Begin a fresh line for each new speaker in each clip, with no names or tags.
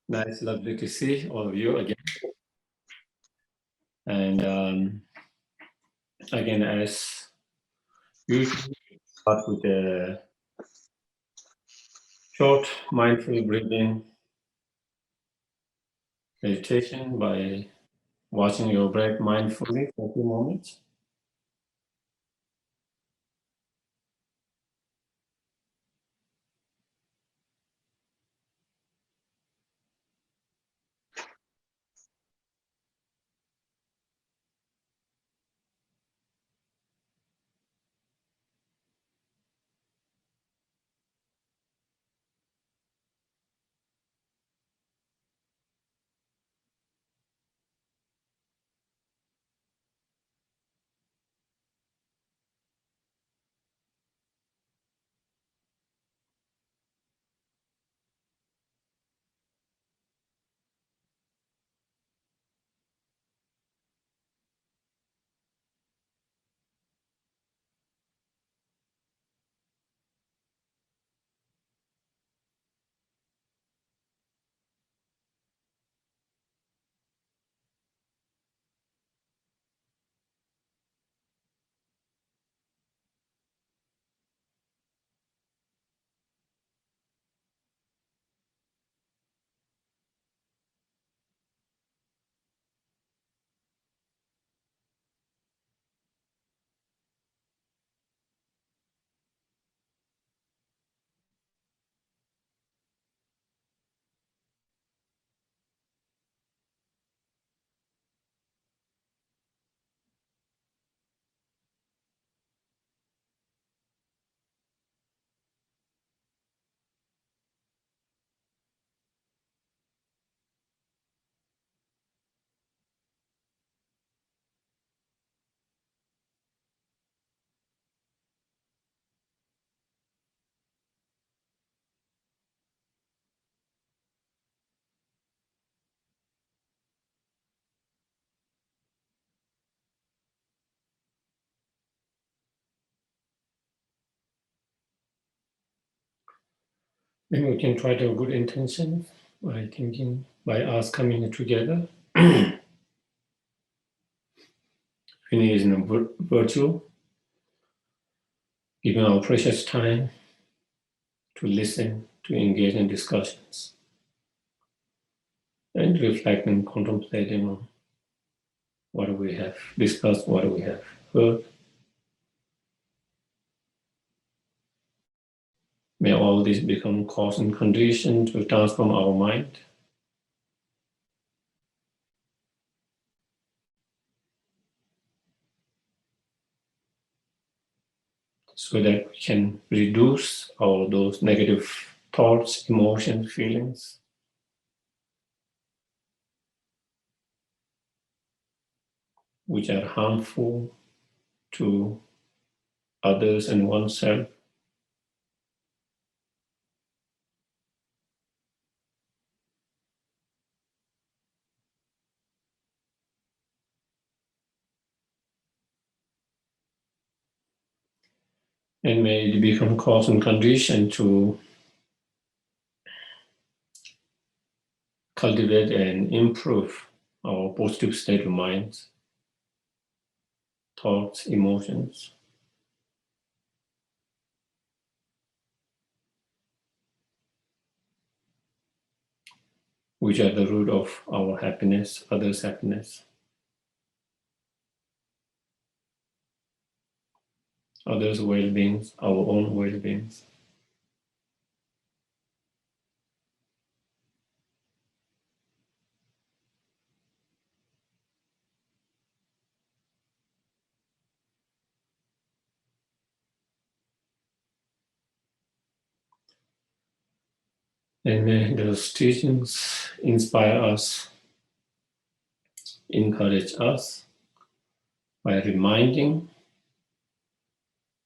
Nice, lovely to see all of you again. And again, as usual, start with a short mindful breathing meditation by watching your breath mindfully for a few moments. Maybe we can try to have a good intention by thinking, by us coming together. Finish is a virtue, giving our precious time to listen, to engage in discussions, and reflect and contemplating on what we have discussed, what we have heard. May all this become cause and condition to transform our mind, so that we can reduce all those negative thoughts, emotions, feelings, which are harmful to others and oneself. And may it become cause and condition to cultivate and improve our positive state of mind, thoughts, emotions, which are the root of our happiness, others' happiness, others' well-beings, our own well-beings. And may those teachings inspire us, encourage us by reminding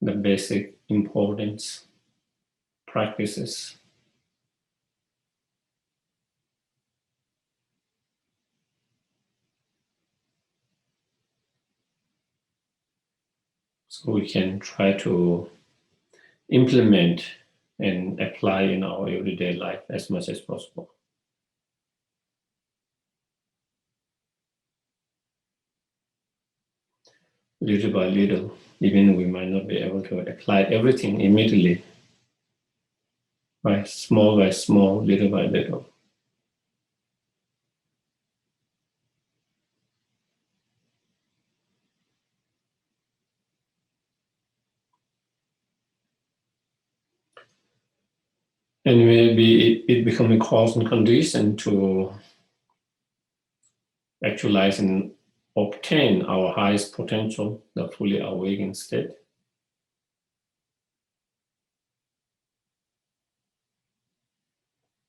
the basic importance practices so we can try to implement and apply in our everyday life as much as possible. Little by little, even we might not be able to apply everything immediately, by small, little by little. And maybe it becomes a cause and condition to actualize and obtain our highest potential, the fully awakened state.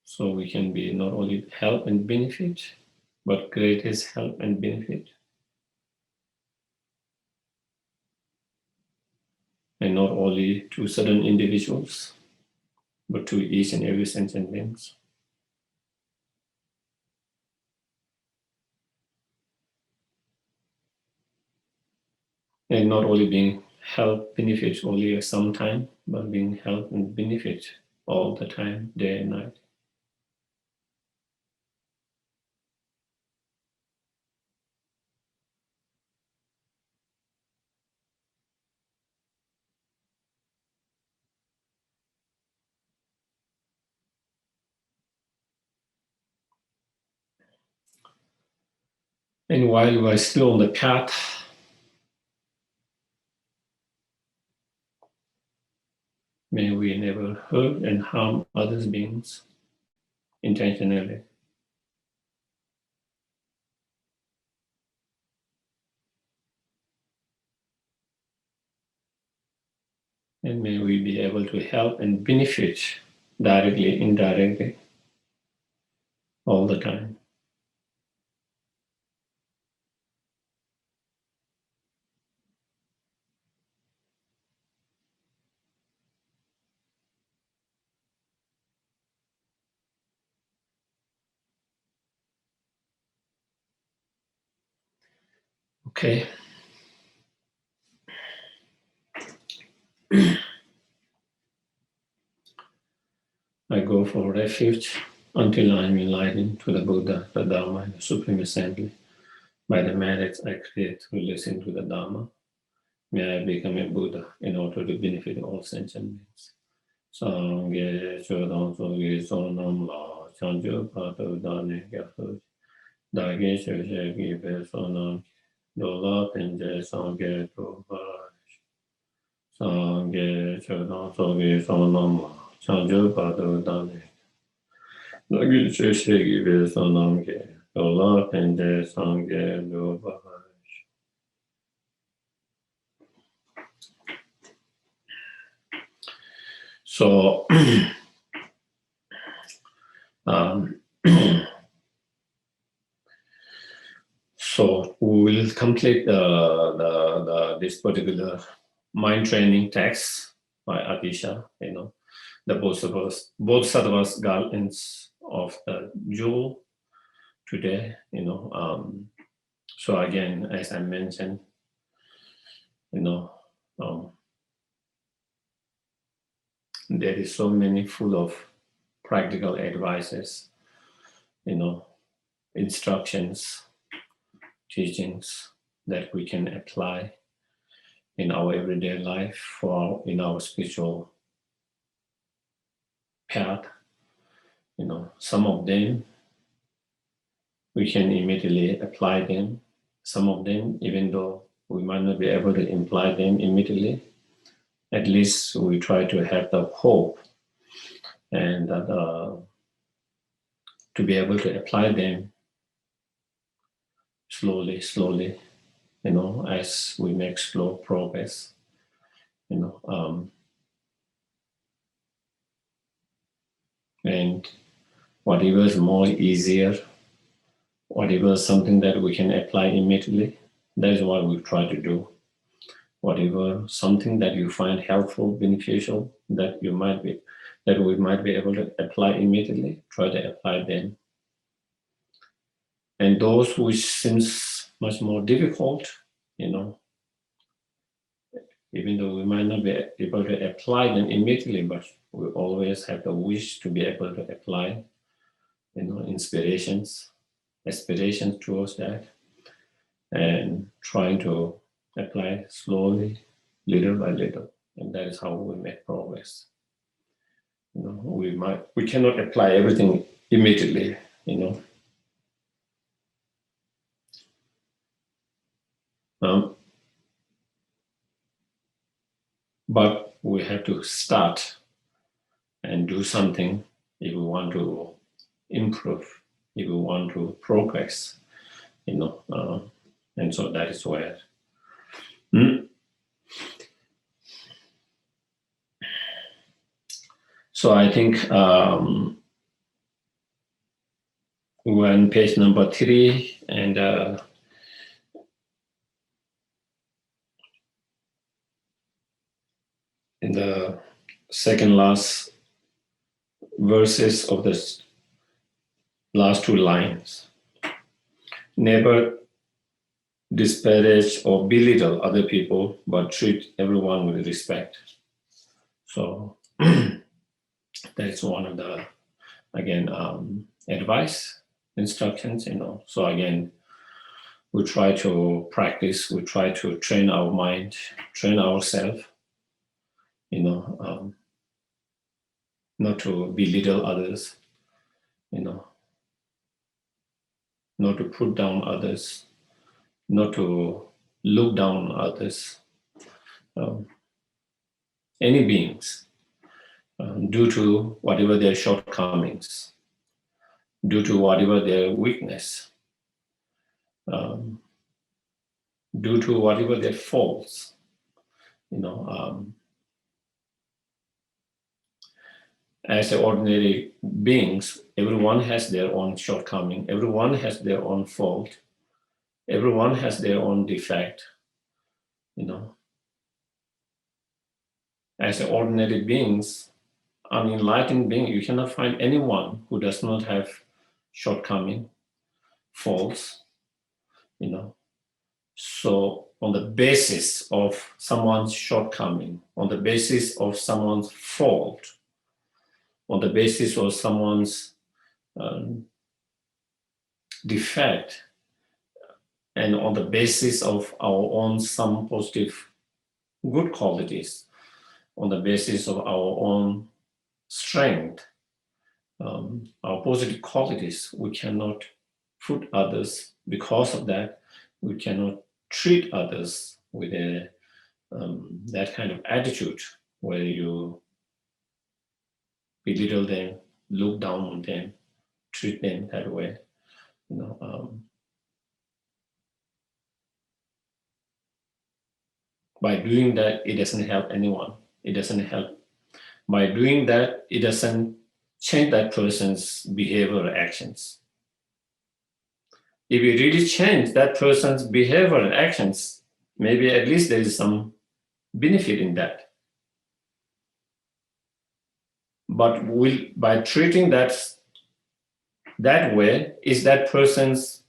So we can be not only help and benefit, but greatest help and benefit. And not only to certain individuals, but to each and every sentient beings. And not only being help, benefit only at some time, but being help and benefit all the time, day and night. And while we're still on the path, may we never hurt and harm others' beings intentionally. And may we be able to help and benefit directly, indirectly, all the time. Okay. I go for refuge until I am enlightened to the Buddha, the Dharma, and the Supreme Assembly. By the merits I create to listen to the Dharma, may I become a Buddha in order to benefit all sentient beings. Sangye chodang sogi sonam la chanju pato dane gyatho dage shoshe gibe sonam dola penje sangye to Sangye chodang sogi sonam la chanju pato dane dage shoshe gibe sonam ge dola penje sangye to So, so we will complete this particular mind training text by Atisha, the Bodhisattvas Garlands of the jewel today, So again, as I mentioned, there is so many full of practical advices, instructions, teachings that we can apply in our everyday life in our spiritual path. Some of them we can immediately apply them. Some of them, even though we might not be able to imply them immediately, at least we try to have the hope and that to be able to apply them slowly, as we make slow progress, and whatever is more easier, whatever is something that we can apply immediately, that is what we try to do. Whatever something that you find helpful, beneficial, that we might be able to apply immediately, try to apply them. And those which seems much more difficult, even though we might not be able to apply them immediately, but We always have the wish to be able to apply, inspirations, aspirations towards that, and trying to apply slowly, little by little, and that is how we make progress. We cannot apply everything immediately, but we have to start and do something if we want to improve, if we want to progress, and so that is where. So I think we're on page number 3, and in the second last verses of the last 2 lines. Never disparage or belittle other people, but treat everyone with respect. So that's one of the, again, advice, instructions, So again, we try to practice, we try to train our mind, train ourselves, not to belittle others, not to put down others, not to look down on others, any beings, due to whatever their shortcomings, due to whatever their weakness, due to whatever their faults, as ordinary beings, everyone has their own shortcoming, everyone has their own fault, everyone has their own defect, As ordinary beings, an enlightened being, you cannot find anyone who does not have shortcoming, faults, So on the basis of someone's shortcoming, on the basis of someone's fault, on the basis of someone's defect, and on the basis of our own some positive good qualities, on the basis of our own strength, our positive qualities, we cannot put others, because of that, we cannot treat others with that kind of attitude where you belittle them, look down on them, treat them that way. By doing that, it doesn't help anyone. It doesn't help. By doing that, it doesn't change that person's behavior or actions. If you really change that person's behavior and actions, maybe at least there is some benefit in that. But by treating that way, is that person's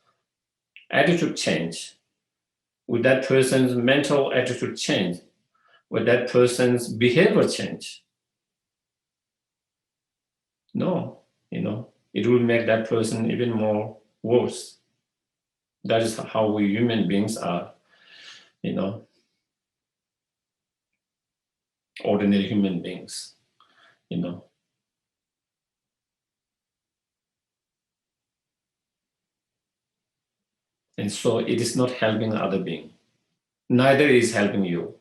attitude change? Would that person's mental attitude change? Would that person's behavior change? No, it will make that person even more worse. That is how we human beings are, ordinary human beings, And so it is not helping other being. Neither is helping you.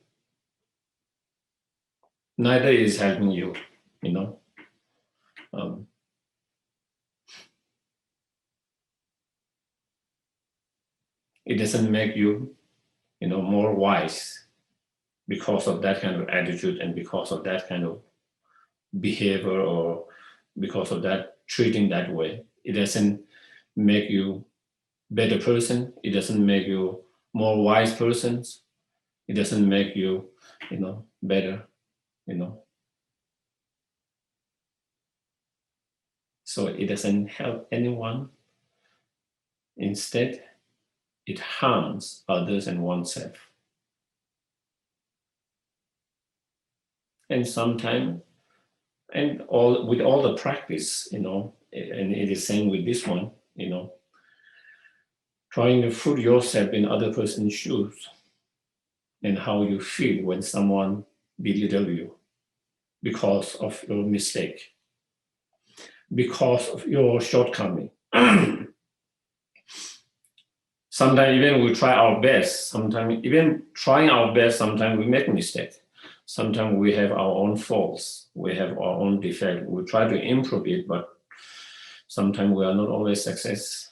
Neither is helping you, It doesn't make you, more wise because of that kind of attitude and because of that kind of behavior or because of that treating that way. It doesn't make you better person. It doesn't make you more wise persons. It doesn't make you, better, So it doesn't help anyone. Instead, it harms others and oneself. And sometimes And all with all the practice, and it is same with this one, trying to put yourself in other person's shoes and how you feel when someone belittle you because of your mistake, because of your shortcoming. Sometimes even we try our best. Sometimes even trying our best, sometimes we make mistakes. Sometimes we have our own faults. We have our own defect. We try to improve it, but sometimes we are not always success.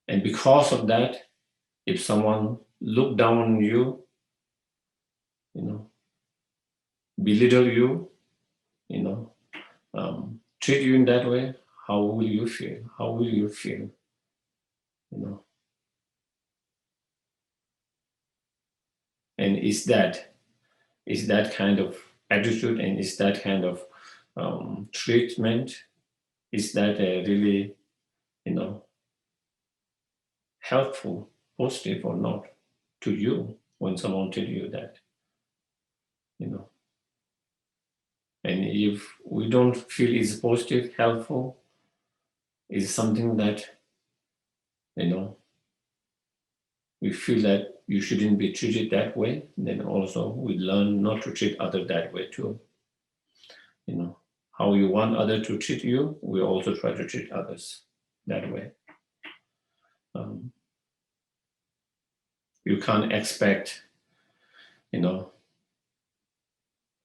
And because of that, if someone look down on you, belittle you, treat you in that way, how will you feel? How will you feel? And is that kind of attitude, and is that kind of treatment, is that really, helpful, positive or not to you when someone tells you that, And if we don't feel it's positive, helpful, it's something that, we feel that you shouldn't be treated that way, then also we learn not to treat others that way too. How you want others to treat you, we also try to treat others that way. You can't expect,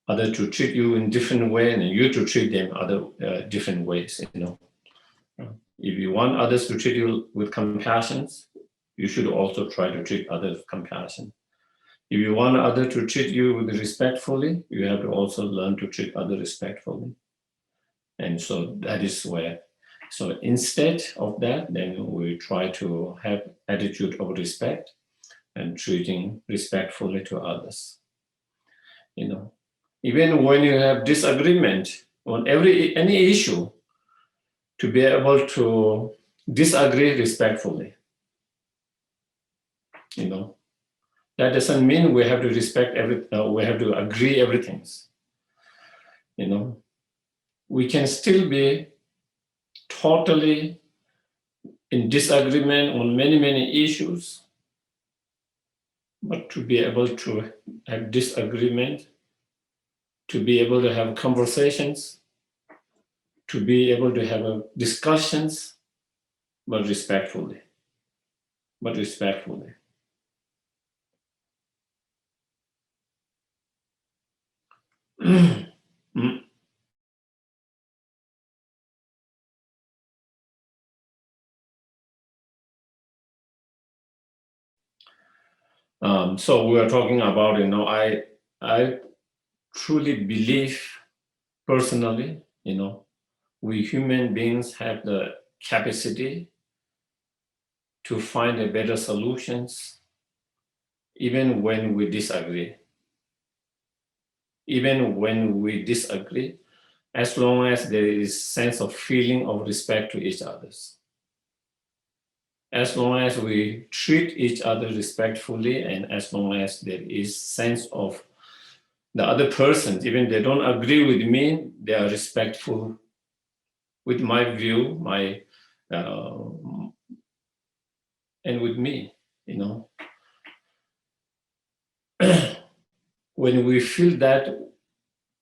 others to treat you in different way and you to treat them other different ways. If you want others to treat you with compassion, you should also try to treat others with compassion. If you want others to treat you with respectfully, you have to also learn to treat others respectfully. And so that is where, so instead of that, then we try to have attitude of respect and treating respectfully to others. Even when you have disagreement on any issue, to be able to disagree respectfully. That doesn't mean we have to respect we have to agree everything. We can still be totally in disagreement on many, many issues, but to be able to have disagreement, to be able to have conversations, to be able to have discussions, but respectfully. So we are talking about, I truly believe personally, we human beings have the capacity to find a better solutions, even when we disagree. Even when we disagree, as long as there is sense of feeling of respect to each other. As long as we treat each other respectfully, and as long as there is sense of the other person, even they don't agree with me, they are respectful with my view, and with me, When we feel that,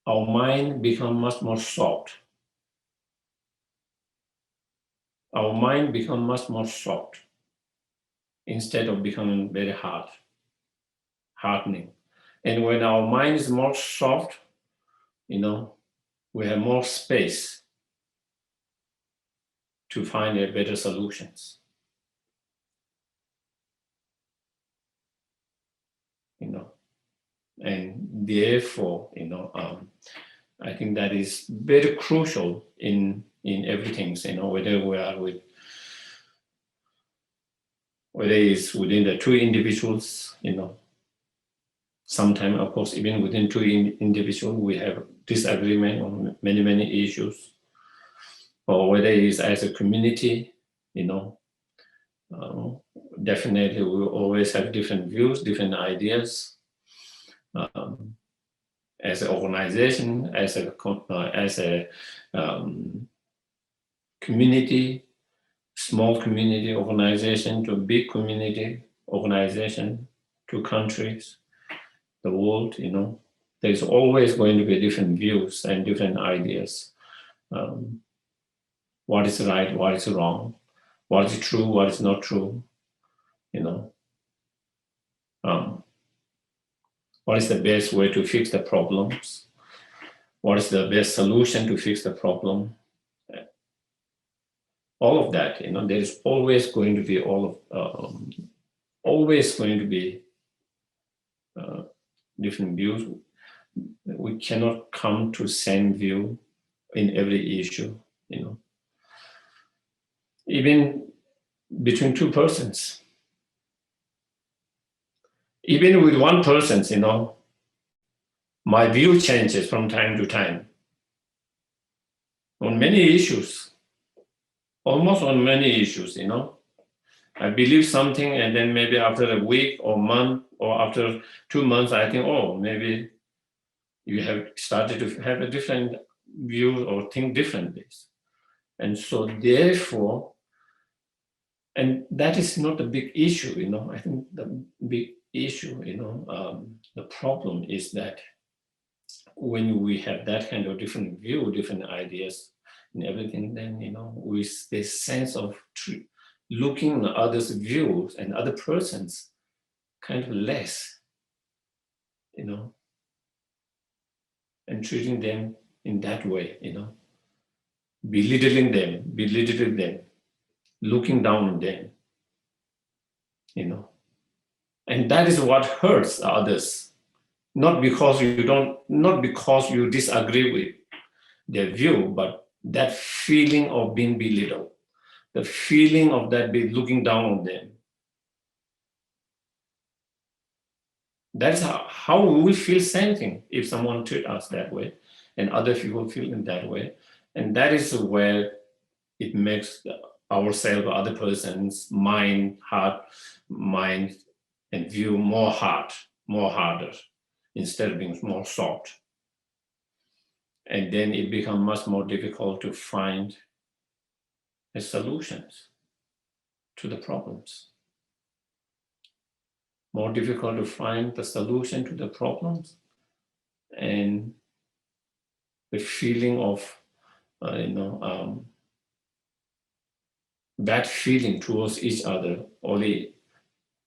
our mind becomes much more soft. Our mind becomes much more soft instead of becoming very hardening. And when our mind is more soft, we have more space to find a better solutions. And therefore, I think that is very crucial in everything, whether we are whether it's within the two individuals, sometimes, of course, even within two individuals, we have disagreement on many, many issues, or whether it's as a community, definitely we will always have different views, different ideas. as an organization, as a community, small community organization to big community organization to countries, the world, there's always going to be different views and different ideas. What is right, what is wrong, what is true, what is not true, what is the best way to fix the problems, what is the best solution to fix the problem. All of that, there is always going to be different views. We cannot come to same view in every issue, Even between two persons. Even with one person, my view changes from time to time. On many issues, almost on many issues, I believe something, and then maybe after a week or month or after 2 months, I think, maybe you have started to have a different view or think differently. And so therefore, and that is not a big issue, I think the big issue, the problem is that when we have that kind of different view, different ideas and everything, then, with this sense of looking at others' views and other persons kind of less, and treating them in that way, belittling them, looking down on them, and that is what hurts others. Not because you disagree with their view, but that feeling of being belittled, the feeling of that looking down on them. That's how we will feel same thing if someone treats us that way and other people feel in that way. And that is where it makes ourselves, other person's heart, mind, and view more harder, instead of being more soft. And then it becomes much more difficult to find the solutions to the problems. More difficult to find the solution to the problems, and the feeling of, that feeling towards each other only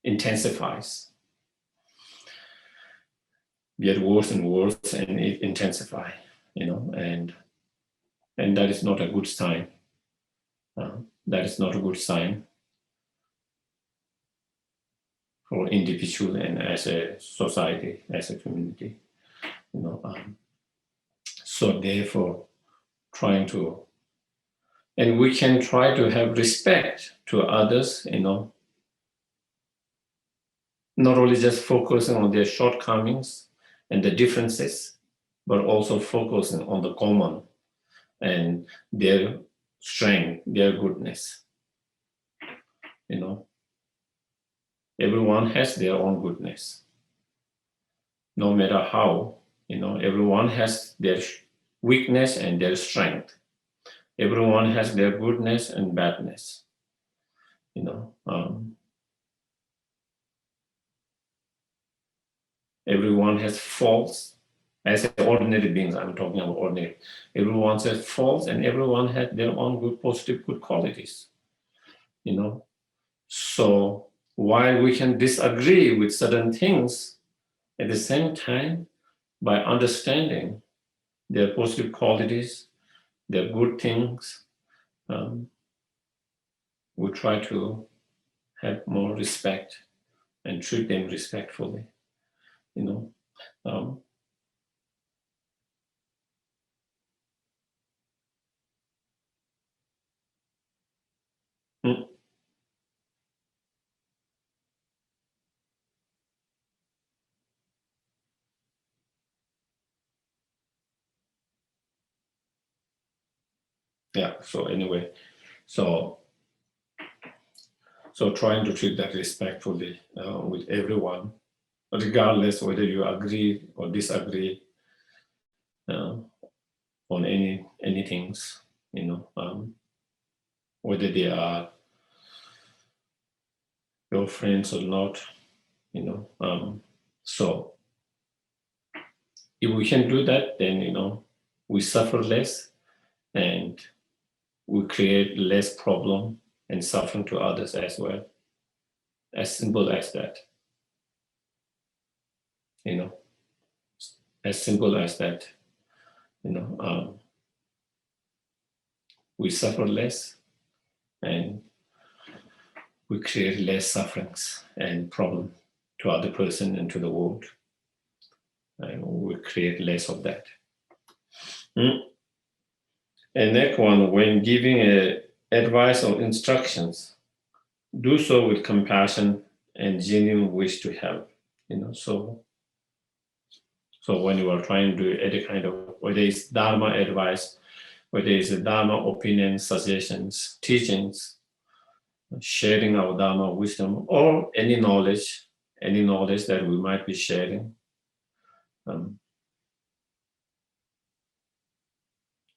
intensifies. Get worse and worse, and it intensifies, and that is not a good sign. That is not a good sign for individual and as a society, as a community. So therefore, and we can try to have respect to others, not only just focusing on their shortcomings and the differences, but also focusing on the common and their strength, their goodness. Everyone has their own goodness. No matter how, everyone has their weakness and their strength. Everyone has their goodness and badness. Everyone has faults. As ordinary beings, I'm talking about ordinary. Everyone has faults, and everyone has their own good, positive, good qualities. So while we can disagree with certain things, at the same time, by understanding their positive qualities, their good things, we try to have more respect and treat them respectfully. Yeah, so anyway, so trying to treat that respectfully with everyone, regardless whether you agree or disagree, uh, on any things, whether they are your friends or not, so if we can do that, then we suffer less and we create less problem and suffering to others as well. As simple as that, as simple as that, we suffer less and we create less sufferings and problem to other person and to the world. And we create less of that. And next one, when giving advice or instructions, do so with compassion and genuine wish to help. So when you are trying to do any kind of, whether it's Dharma advice, whether it's Dharma opinions, suggestions, teachings, sharing our Dharma wisdom, or any knowledge that we might be sharing,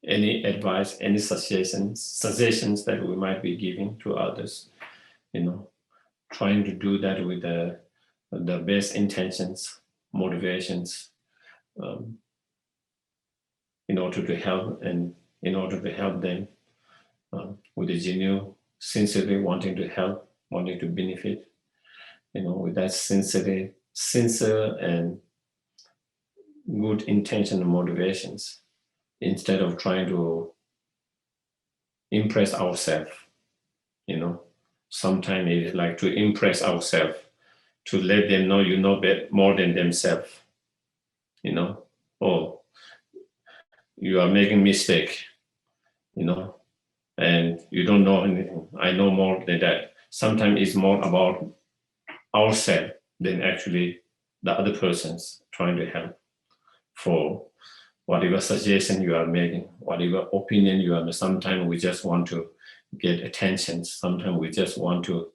any advice, any suggestions that we might be giving to others, trying to do that with the best intentions, motivations, in order to help them with a genuine, sincerely wanting to help, wanting to benefit, with that sincere and good intention and motivations, instead of trying to impress ourselves. Sometimes it's like to impress ourselves, to let them know you know more than themselves, or you are making mistake, and you don't know anything. I know more than that. Sometimes it's more about ourselves than actually the other persons trying to help for whatever suggestion you are making, whatever opinion you are. Sometimes we just want to get attention. Sometimes we just want to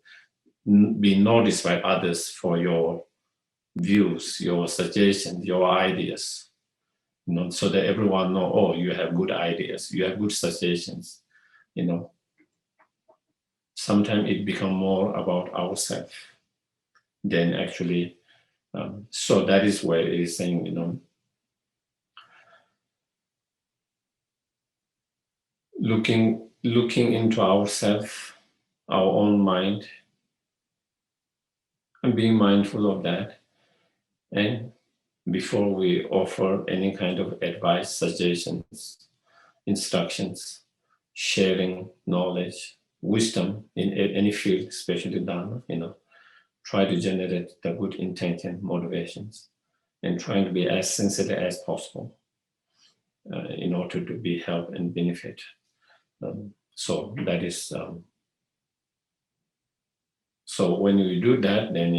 be noticed by others for your views, your suggestions, your ideas, so that everyone know, oh, you have good ideas, you have good suggestions, Sometimes it becomes more about ourselves than actually, so that is where it is saying, looking into ourselves, our own mind, and being mindful of that. And before we offer any kind of advice, suggestions, instructions, sharing knowledge, wisdom in any field, especially Dharma, try to generate the good intention, motivations, and trying to be as sincere as possible in order to be help and benefit. So that is, so when you do that, then,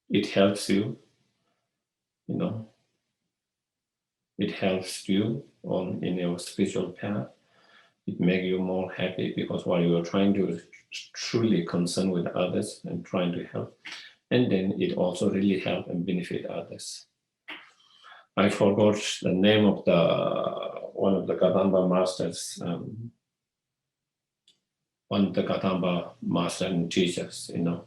it helps you, it helps you in your spiritual path. It makes you more happy because while you are trying to truly concern with others and trying to help, and then it also really help and benefit others. I forgot the name of one of the Kadamba masters, one of the Kadamba master and teachers, and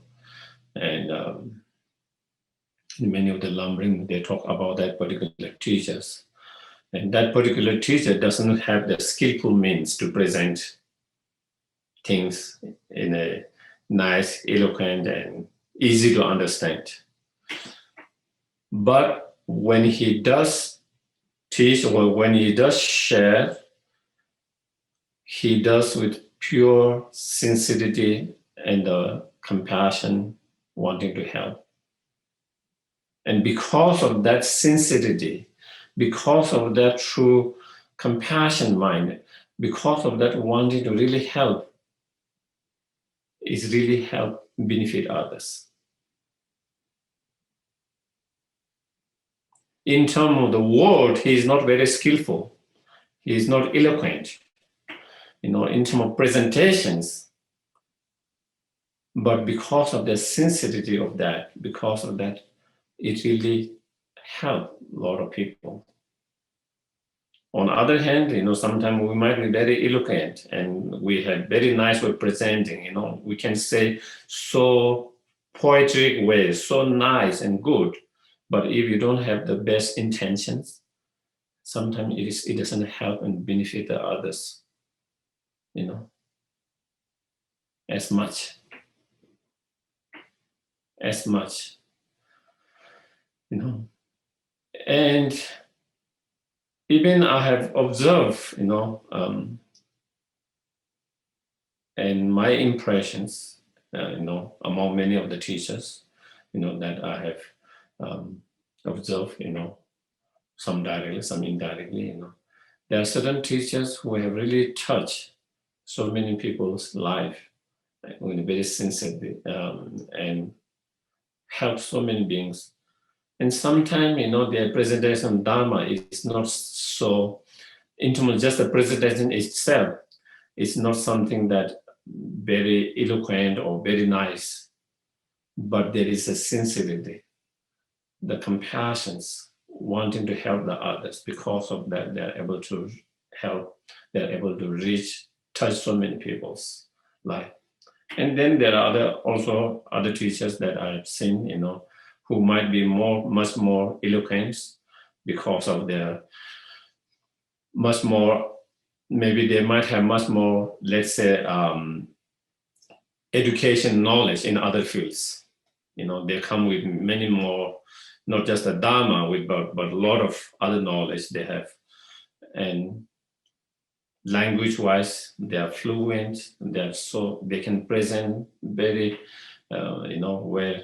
many of the Lumbering, they talk about that particular teachers. And that particular teacher doesn't have the skillful means to present things in a nice, eloquent, and easy to understand. But when he does teach or when he does share, he does with pure sincerity and compassion, wanting to help. And because of that sincerity, because of that true compassion mind, because of that wanting to really help, is really help benefit others. In terms of the word, he is not very skillful. He is not eloquent, in terms of presentations. But because of the sincerity of that, because of that, it really help a lot of people. On the other hand, sometimes we might be very eloquent and we have very nice way of presenting, we can say so poetic ways, so nice and good. But if you don't have the best intentions, sometimes it doesn't help and benefit the others, as much. And even I have observed, and my impressions, among many of the teachers, that I have observed, some directly, some indirectly, there are certain teachers who have really touched so many people's life in a very sensitive and helped so many beings. And sometimes, their presentation Dharma is not so intimate, just the presentation itself is not something that very eloquent or very nice, but there is a sincerity, the compassions, wanting to help the others. Because of that, they're able to help, they're able to reach, touch so many people's life. And then there are also other teachers that I've seen, who might be much more eloquent because of their much more, maybe they might have much more, let's say, education knowledge in other fields. They come with many more, not just the Dharma, but a lot of other knowledge they have. And language-wise, they are fluent. They can present very, well,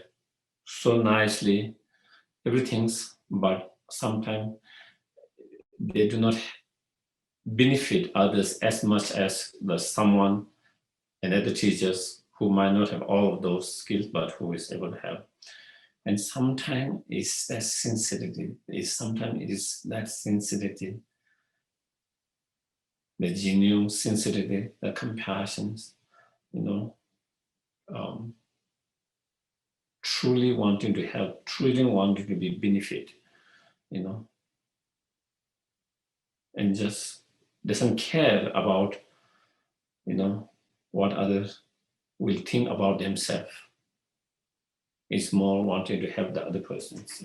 so nicely, everything's. But sometimes they do not benefit others as much as someone and other teachers who might not have all of those skills, but who is able to help. And sometimes it's that sensitivity. Sometimes it is that sensitivity, the genuine sensitivity, the compassions, truly wanting to help, truly wanting to be benefit, and just doesn't care about, what others will think about themselves. It's more wanting to help the other persons,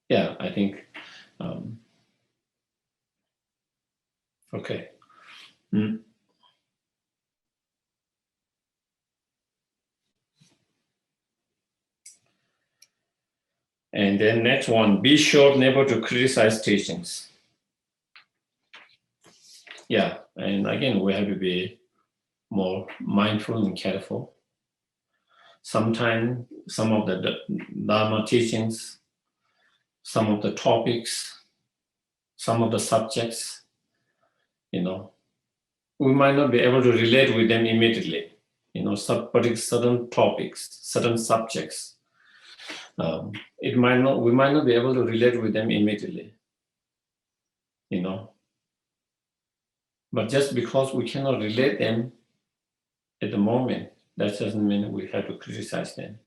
Yeah, I think, okay. And then next one, be sure never to criticize teachings. Yeah, and again, we have to be more mindful and careful. Sometimes some of the Dharma teachings, some of the topics, some of the subjects, we might not be able to relate with them immediately. Certain topics, certain subjects, we might not be able to relate with them immediately. But just because we cannot relate them at the moment, that doesn't mean we have to criticize them.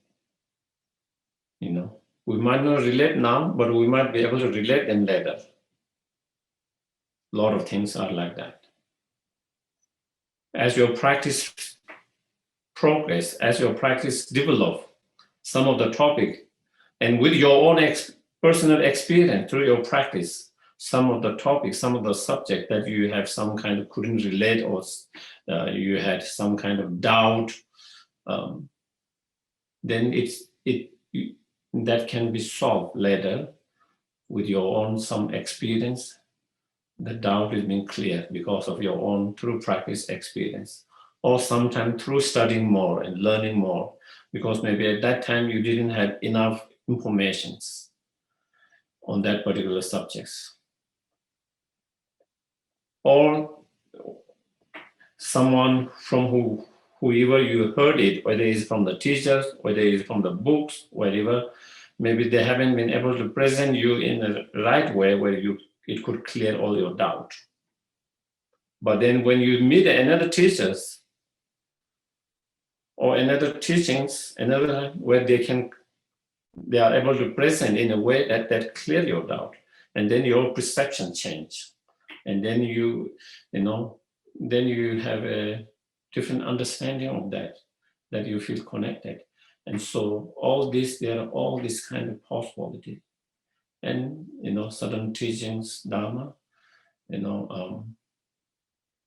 We might not relate now, but we might be able to relate them later. A lot of things are like that. As your practice progress, as your practice develop, some of the topic, and with your own personal experience through your practice, some of the topics, some of the subject that you have some kind of couldn't relate, or you had some kind of doubt, then that can be solved later with your own some experience. The doubt is being cleared because of your own through practice experience, or sometimes through studying more and learning more, because maybe at that time you didn't have enough information on that particular subjects. Or someone from whoever you heard it, whether it's from the teachers, whether it's from the books, whatever, maybe they haven't been able to present you in the right way where it could clear all your doubt. But then when you meet another teachers or another teachings, another where they are able to present in a way that clear your doubt, and then your perception change, and then you have a different understanding of that you feel connected. And so there are all these kind of possibility. And certain teachings, Dharma,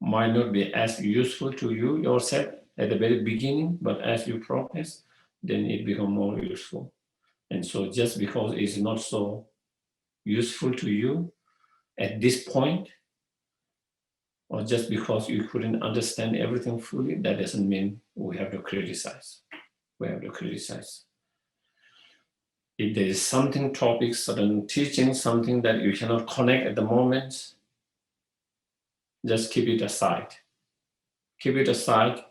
might not be as useful to you yourself at the very beginning, but as you progress, then it becomes more useful. And so just because it's not so useful to you at this point, or just because you couldn't understand everything fully, that doesn't mean we have to criticize. We have to criticize. If there is something, topic, certain teaching, something that you cannot connect at the moment, just keep it aside. Keep it aside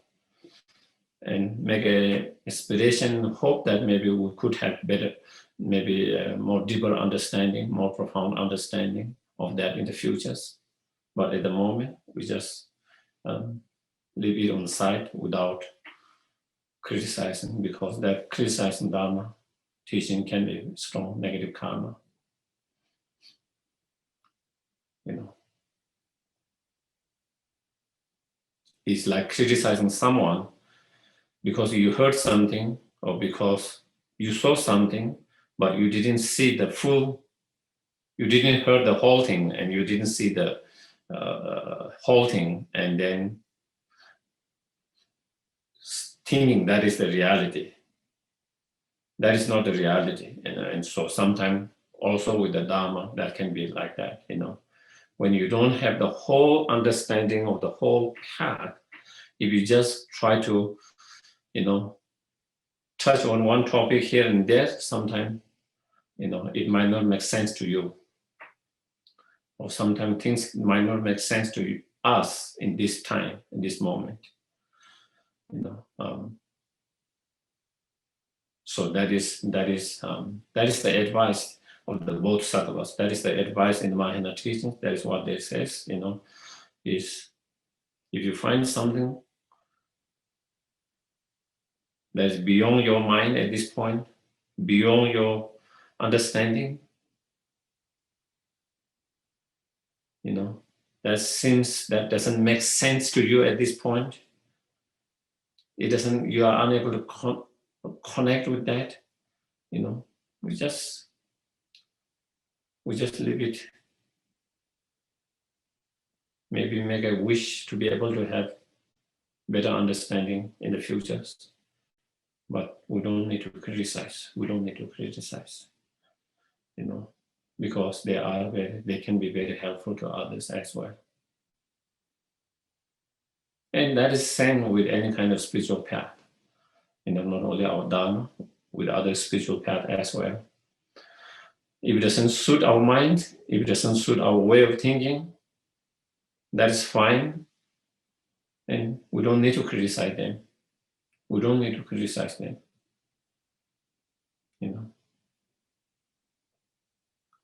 and make a aspiration, hope that maybe we could have better, maybe a more deeper understanding, more profound understanding of that in the futures. But at the moment, we just leave it on the side without criticizing, because that criticizing Dharma teaching can be strong negative karma. It's like criticizing someone because you heard something or because you saw something, but you didn't see the full, you didn't hear the whole thing, and you didn't see the whole thing, and then thinking that is the reality. That is not the reality. And so sometimes also with the Dharma, that can be like that, When you don't have the whole understanding of the whole path, if you just try to, touch on one topic here and there, sometimes, it might not make sense to you. Or sometimes things might not make sense to us in this time, in this moment. So that is the advice of the Bodhisattvas. That is the advice in the Mahayana teachings. That is what they says, is if you find something that is beyond your mind at this point, beyond your understanding, that doesn't make sense to you at this point. You are unable to connect with that, we just leave it. Maybe make a wish to be able to have better understanding in the futures. But we don't need to criticize. We don't need to criticize, because they can be very helpful to others as well. And that is same with any kind of spiritual path. Not only our Dharma, with other spiritual path as well. If it doesn't suit our mind, if it doesn't suit our way of thinking, that is fine. And we don't need to criticize them. We don't need to criticize them.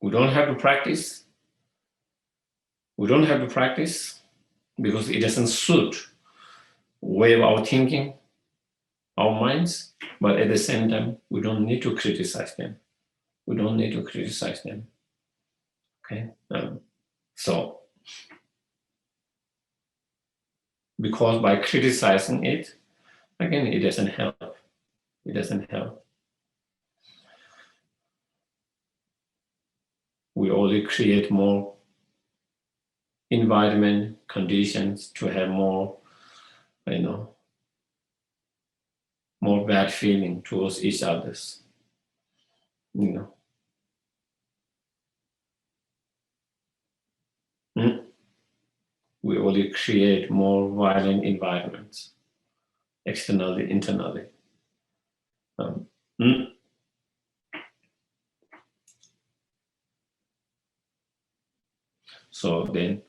We don't have to practice. We don't have to practice because it doesn't suit way of our thinking, our minds, but at the same time, we don't need to criticize them. We don't need to criticize them. Okay? So, because by criticizing it, again, it doesn't help. It doesn't help. We only create more environment conditions to have more, more bad feeling towards each others. We only create more violent environments, externally, internally. So then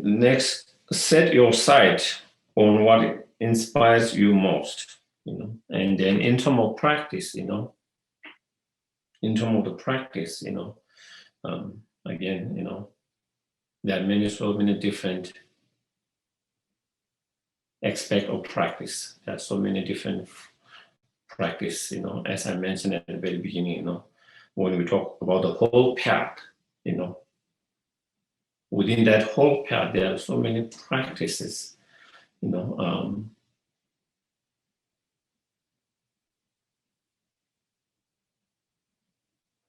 next, set your sight on what inspires you most, and then in terms of practice, in terms of the practice, again, there are so many different aspect of practice. There are so many different practice, as I mentioned at the very beginning, when we talk about the whole path, within that whole path, there are so many practices,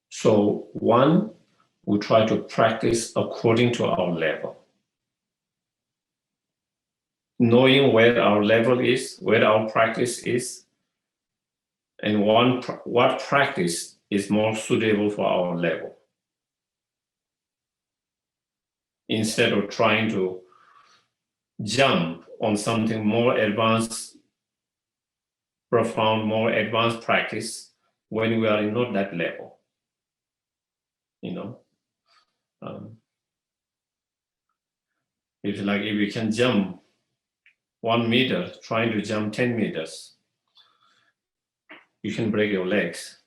So one, we try to practice according to our level. Knowing where our level is, where our practice is, and what practice is more suitable for our level. Instead of trying to jump on something more advanced, profound, more advanced practice when we are in not that level. It's like if you can jump 1 meter, trying to jump 10 meters, you can break your legs,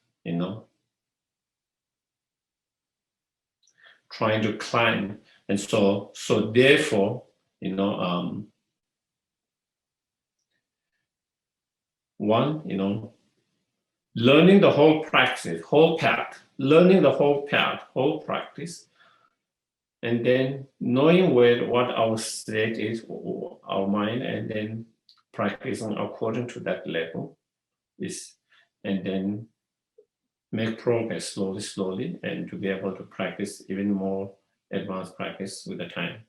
trying to climb. And so therefore, one, learning the whole practice, whole path, learning the whole path, whole practice, and then knowing what our state is, our mind, and then practicing according to that level is, and then make progress slowly, and to be able to practice even more advanced practice with the time.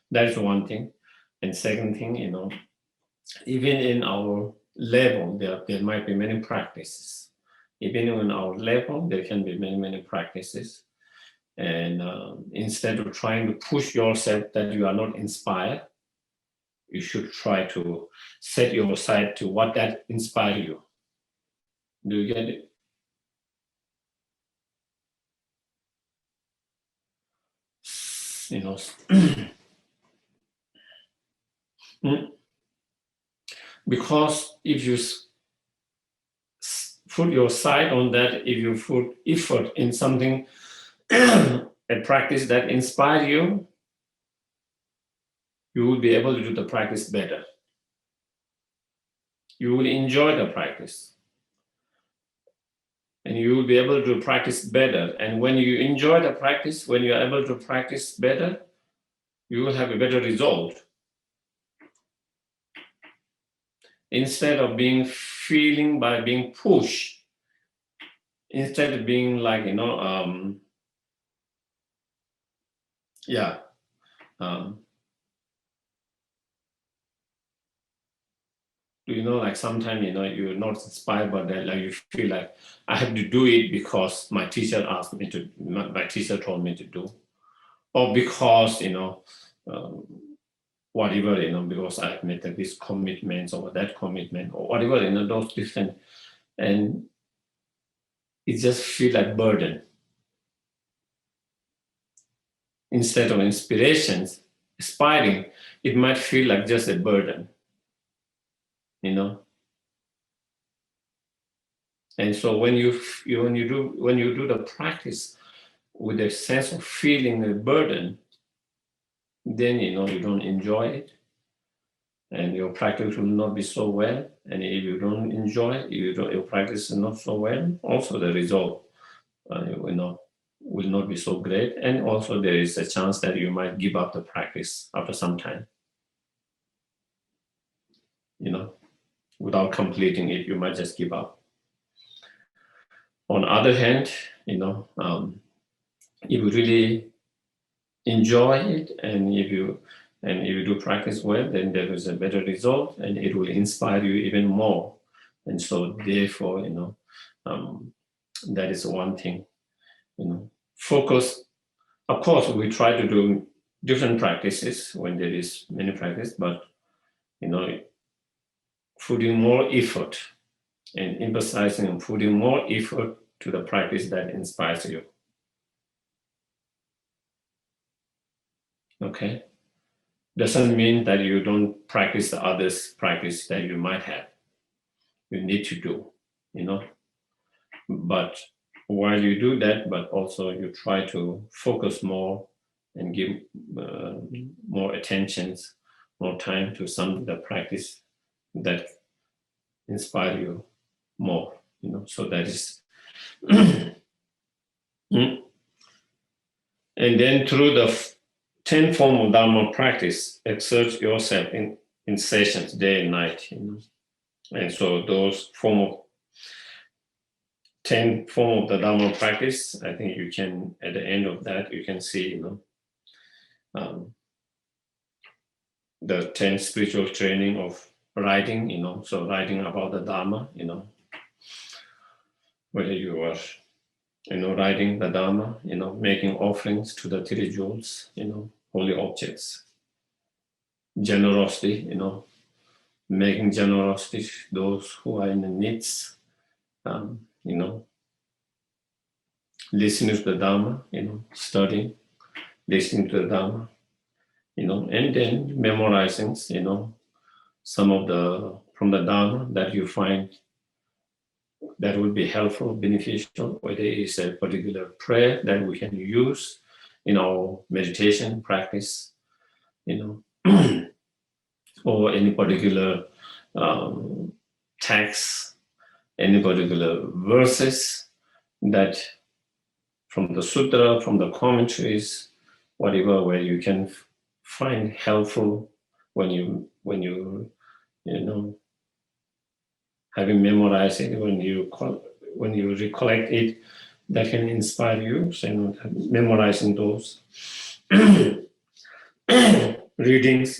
That is one thing. And second thing, even in our level, there might be many practices. Even in our level, there can be many practices. And instead of trying to push yourself that you are not inspired, you should try to set your sight to what that inspires you. Do you get it? Because if you put your sight on that, if you put effort in something, a practice that inspires you, you will be able to do the practice better. You will enjoy the practice. And you will be able to practice better. And when you enjoy the practice, when you are able to practice better, you will have a better result. Instead of feeling by being pushed, instead of being like, like sometimes, you're not inspired by that, like you feel like I have to do it because my teacher asked me to, my teacher told me to do, or because, whatever, because I've made this commitments or that commitment or whatever, those different, and it just feel like burden. Instead of inspirations, inspiring, it might feel like just a burden, And so when you do the practice with a sense of feeling a burden, then you don't enjoy it, and your practice will not be so well. And if you don't enjoy it, your practice is not so well, also the result will not be so great, and also there is a chance that you might give up the practice after some time. Without completing it, you might just give up. On the other hand, if you really enjoy it, and if you do practice well, then there is a better result, and it will inspire you even more. And so therefore, that is one thing. Focus. Of course, we try to do different practices when there is many practice, but putting more effort and emphasizing and putting more effort to the practice that inspires you. Okay? Doesn't mean that you don't practice the others' practice that you might have. You need to do, But while you do that, but also you try to focus more and give more attentions more time to some the practice that inspire you more, so that is and then through the 10 form of Dharma practice, exert yourself in sessions day and night, and so those 10 form of the Dharma practice, I think you can, at the end of that, you can see, the 10 spiritual training of writing, so writing about the Dharma, whether you are, writing the Dharma, making offerings to the three jewels, holy objects, generosity, making generosity to those who are in the needs, listening to the Dharma, studying, listening to the Dharma, and then memorizing, some of from the Dharma that you find that would be helpful, beneficial, whether it is a particular prayer that we can use in our meditation practice, or any particular text, any particular verses that from the sutra, from the commentaries, whatever, where you can find helpful when you having memorized it, when you recollect it, that can inspire you. So memorizing those readings,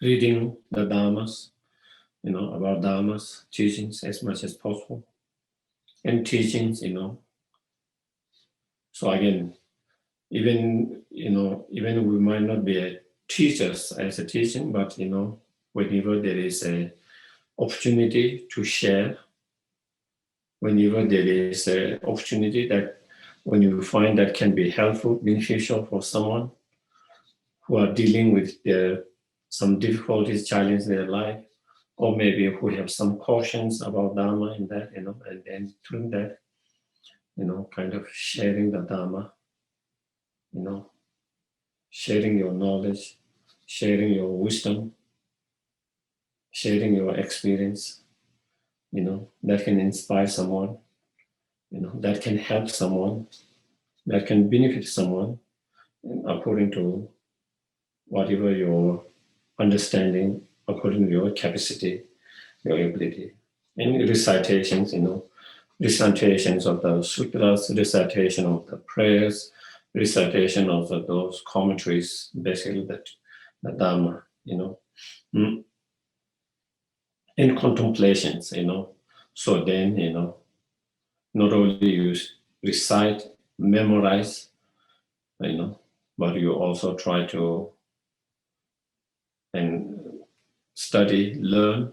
reading the Dharmas, about Dharmas, teachings as much as possible, and teachings, So again, even we might not be teachers as a teaching, but whenever there is a opportunity to share, whenever there is an opportunity that when you find that can be helpful, beneficial for someone who are dealing with some difficulties, challenges in their life, or maybe who have some cautions about Dharma and that, and then through that, kind of sharing the Dharma, sharing your knowledge, sharing your wisdom, sharing your experience, that can inspire someone, that can help someone, that can benefit someone according to whatever your understanding, according to your capacity, your ability. And recitations, recitations of the sutras, recitation of the prayers, recitation of those commentaries, basically the Dharma, in contemplations, So then, not only you recite, memorize, but you also try to study, learn,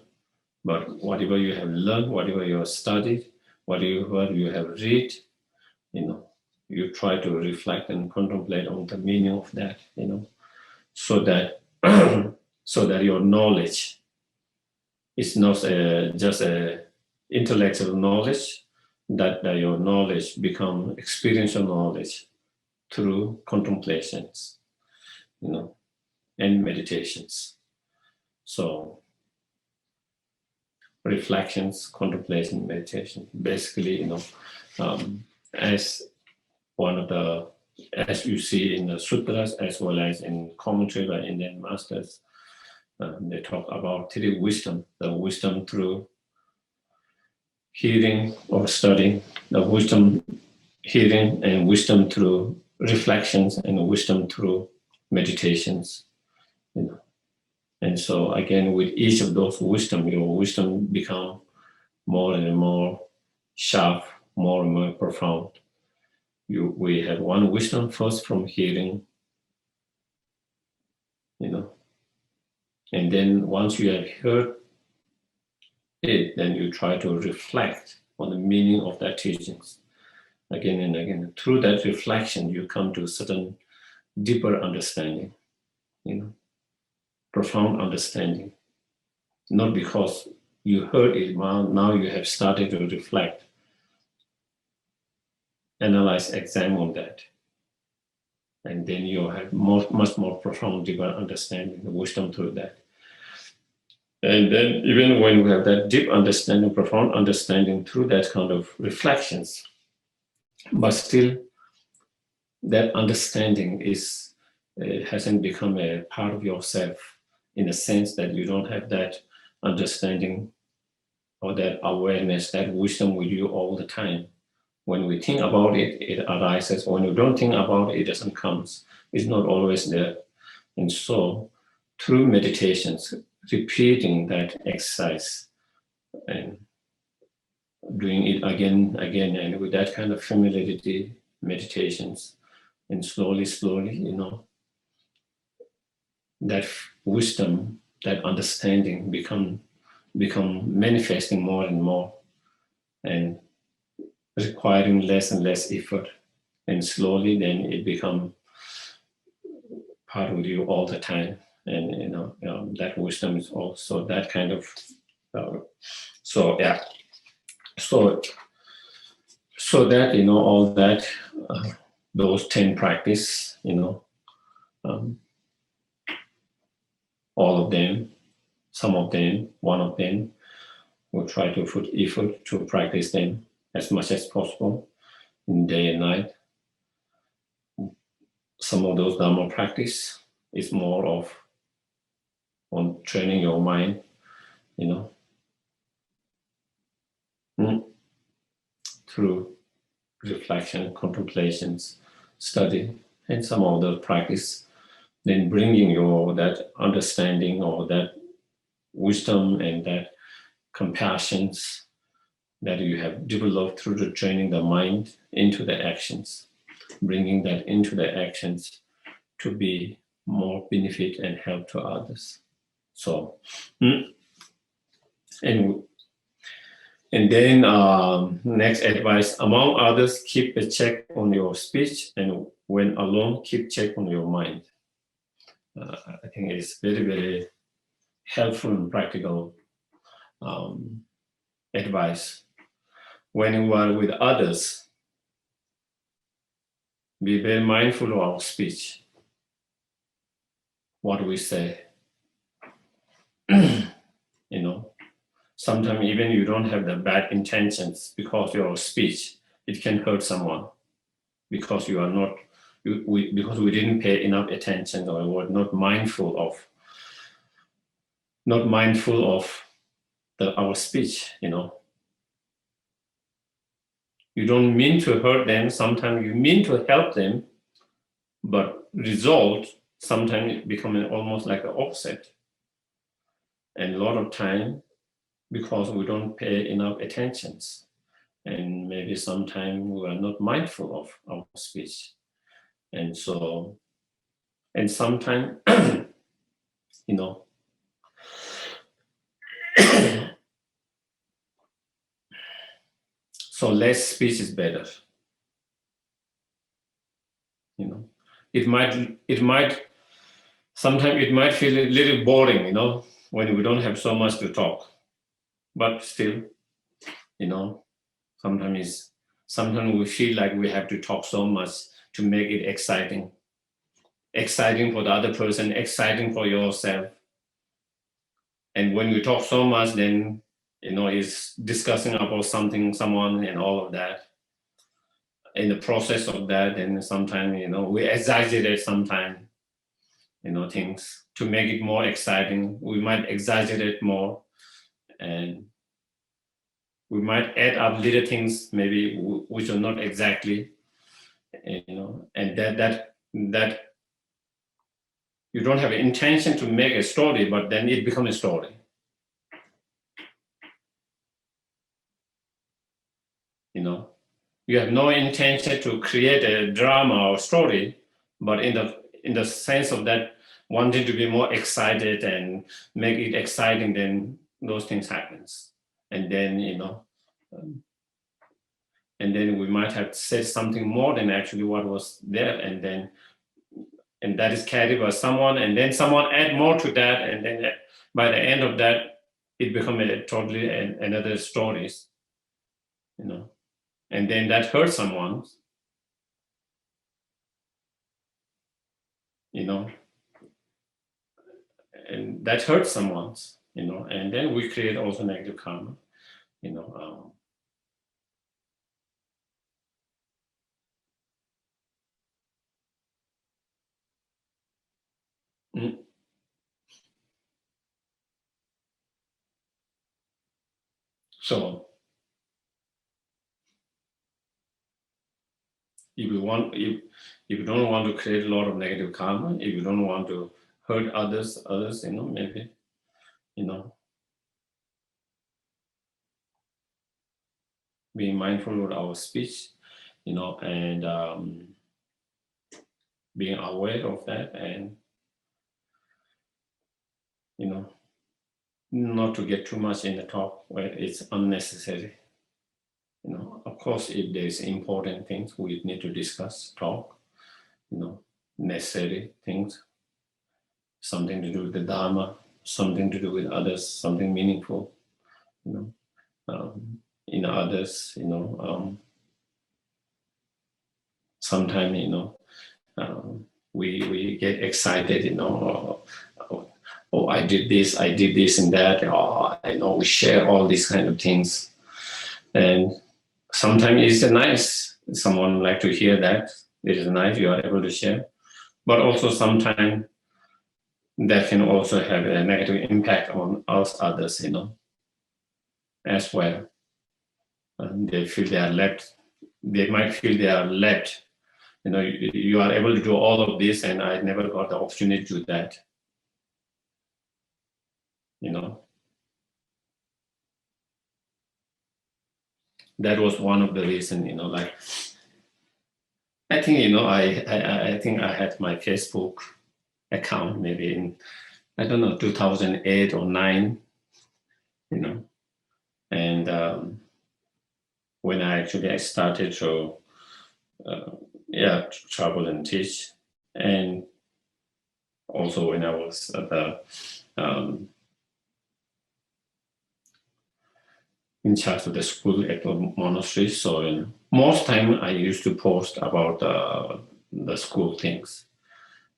but whatever you have learned, whatever you have studied, whatever you have read, you try to reflect and contemplate on the meaning of that, so that so that your knowledge is not just a intellectual knowledge, that your knowledge become experiential knowledge through contemplations, and meditations. So reflections, contemplation, meditation, basically, as one of as you see in the sutras, as well as in commentary by Indian masters, they talk about three wisdom, the wisdom through hearing or studying, the wisdom hearing, and wisdom through reflections, and wisdom through meditations, And so again, with each of those wisdom, your wisdom become more and more sharp, more and more profound. We have one wisdom first from hearing, and then once you have heard it, then you try to reflect on the meaning of that teachings again and again. Through that reflection, you come to a certain deeper understanding, profound understanding. Not because you heard it, now you have started to reflect, analyze, examine that. And then you have much more profound, deeper understanding, the wisdom through that. And then even when we have that deep understanding, profound understanding through that kind of reflections, but still that understanding hasn't become a part of yourself, in a sense that you don't have that understanding or that awareness, that wisdom with you all the time. When we think about it, it arises. When you don't think about it, it doesn't come. It's not always there. And so, through meditations, repeating that exercise and doing it again, and with that kind of familiarity, meditations, and slowly, that wisdom, that understanding become manifesting more and more, and requiring less and less effort, and slowly then it become part of you all the time. And that wisdom is also that kind of so that all that those 10 practice, all of them, some of them, one of them, we'll try to put effort to practice them as much as possible in day and night. Some of those Dharma practice is more of on training your mind, through reflection, contemplations, study, and some of those practice, then bringing your that understanding or that wisdom and that compassions that you have developed through the training the mind into the actions, bringing that into the actions to be more benefit and help to others. So, and then next advice, among others, keep a check on your speech, and when alone, keep check on your mind. I think it's very, very helpful and practical advice. When you are with others, be very mindful of our speech, what we say. Sometimes even you don't have the bad intentions, because your speech, it can hurt someone, because you are not, because we didn't pay enough attention, or were not mindful of our speech. You don't mean to hurt them. Sometimes you mean to help them, but result sometimes becoming almost like the opposite. And a lot of time, because we don't pay enough attentions, and maybe sometimes we are not mindful of our speech. And so, and sometimes, so less speech is better. It might sometimes it might feel a little boring, when we don't have so much to talk. But still, sometimes we feel like we have to talk so much to make it exciting for the other person, exciting for yourself. And when we talk so much, then it's discussing about someone, and all of that. In the process of that, then sometimes we exaggerate sometimes, things to make it more exciting. We might exaggerate more, and we might add up little things maybe which are not exactly, and that you don't have an intention to make a story, but then it becomes a story. You have no intention to create a drama or story, but in the sense of that wanting to be more excited and make it exciting, then those things happens. And then, and then we might have said something more than actually what was there, and that is carried by someone, and then someone add more to that, and then by the end of that, it becomes a totally another stories, and then that hurts someone. you know, and that hurts someone, you know, and then we create also negative karma, you know. Mm. So if you don't want to create a lot of negative karma, if you don't want to hurt others, you know, maybe, you know, being mindful of our speech, you know, and being aware of that, and you know, not to get too much in the talk where it's unnecessary. You know, of course, if there's important things we need to discuss, talk, you know, necessary things, something to do with the Dharma, something to do with others, something meaningful, you know, in others, you know, sometimes, you know, we get excited, you know, oh, I did this and that, oh, I know we share all these kind of things. And sometimes it's nice, someone like to hear that, it is nice you are able to share. But also sometimes that can also have a negative impact on us others, you know, as well. And they feel they are left, they might feel they are left. You know, you are able to do all of this and I never got the opportunity to do that, you know. That was one of the reasons, you know, like, I think, you know, I think I had my Facebook account maybe in, I don't know, 2008 or 9, you know, and when I started to, travel and teach, and also when I was at the in charge of the school at the monastery. So most time I used to post about the school things,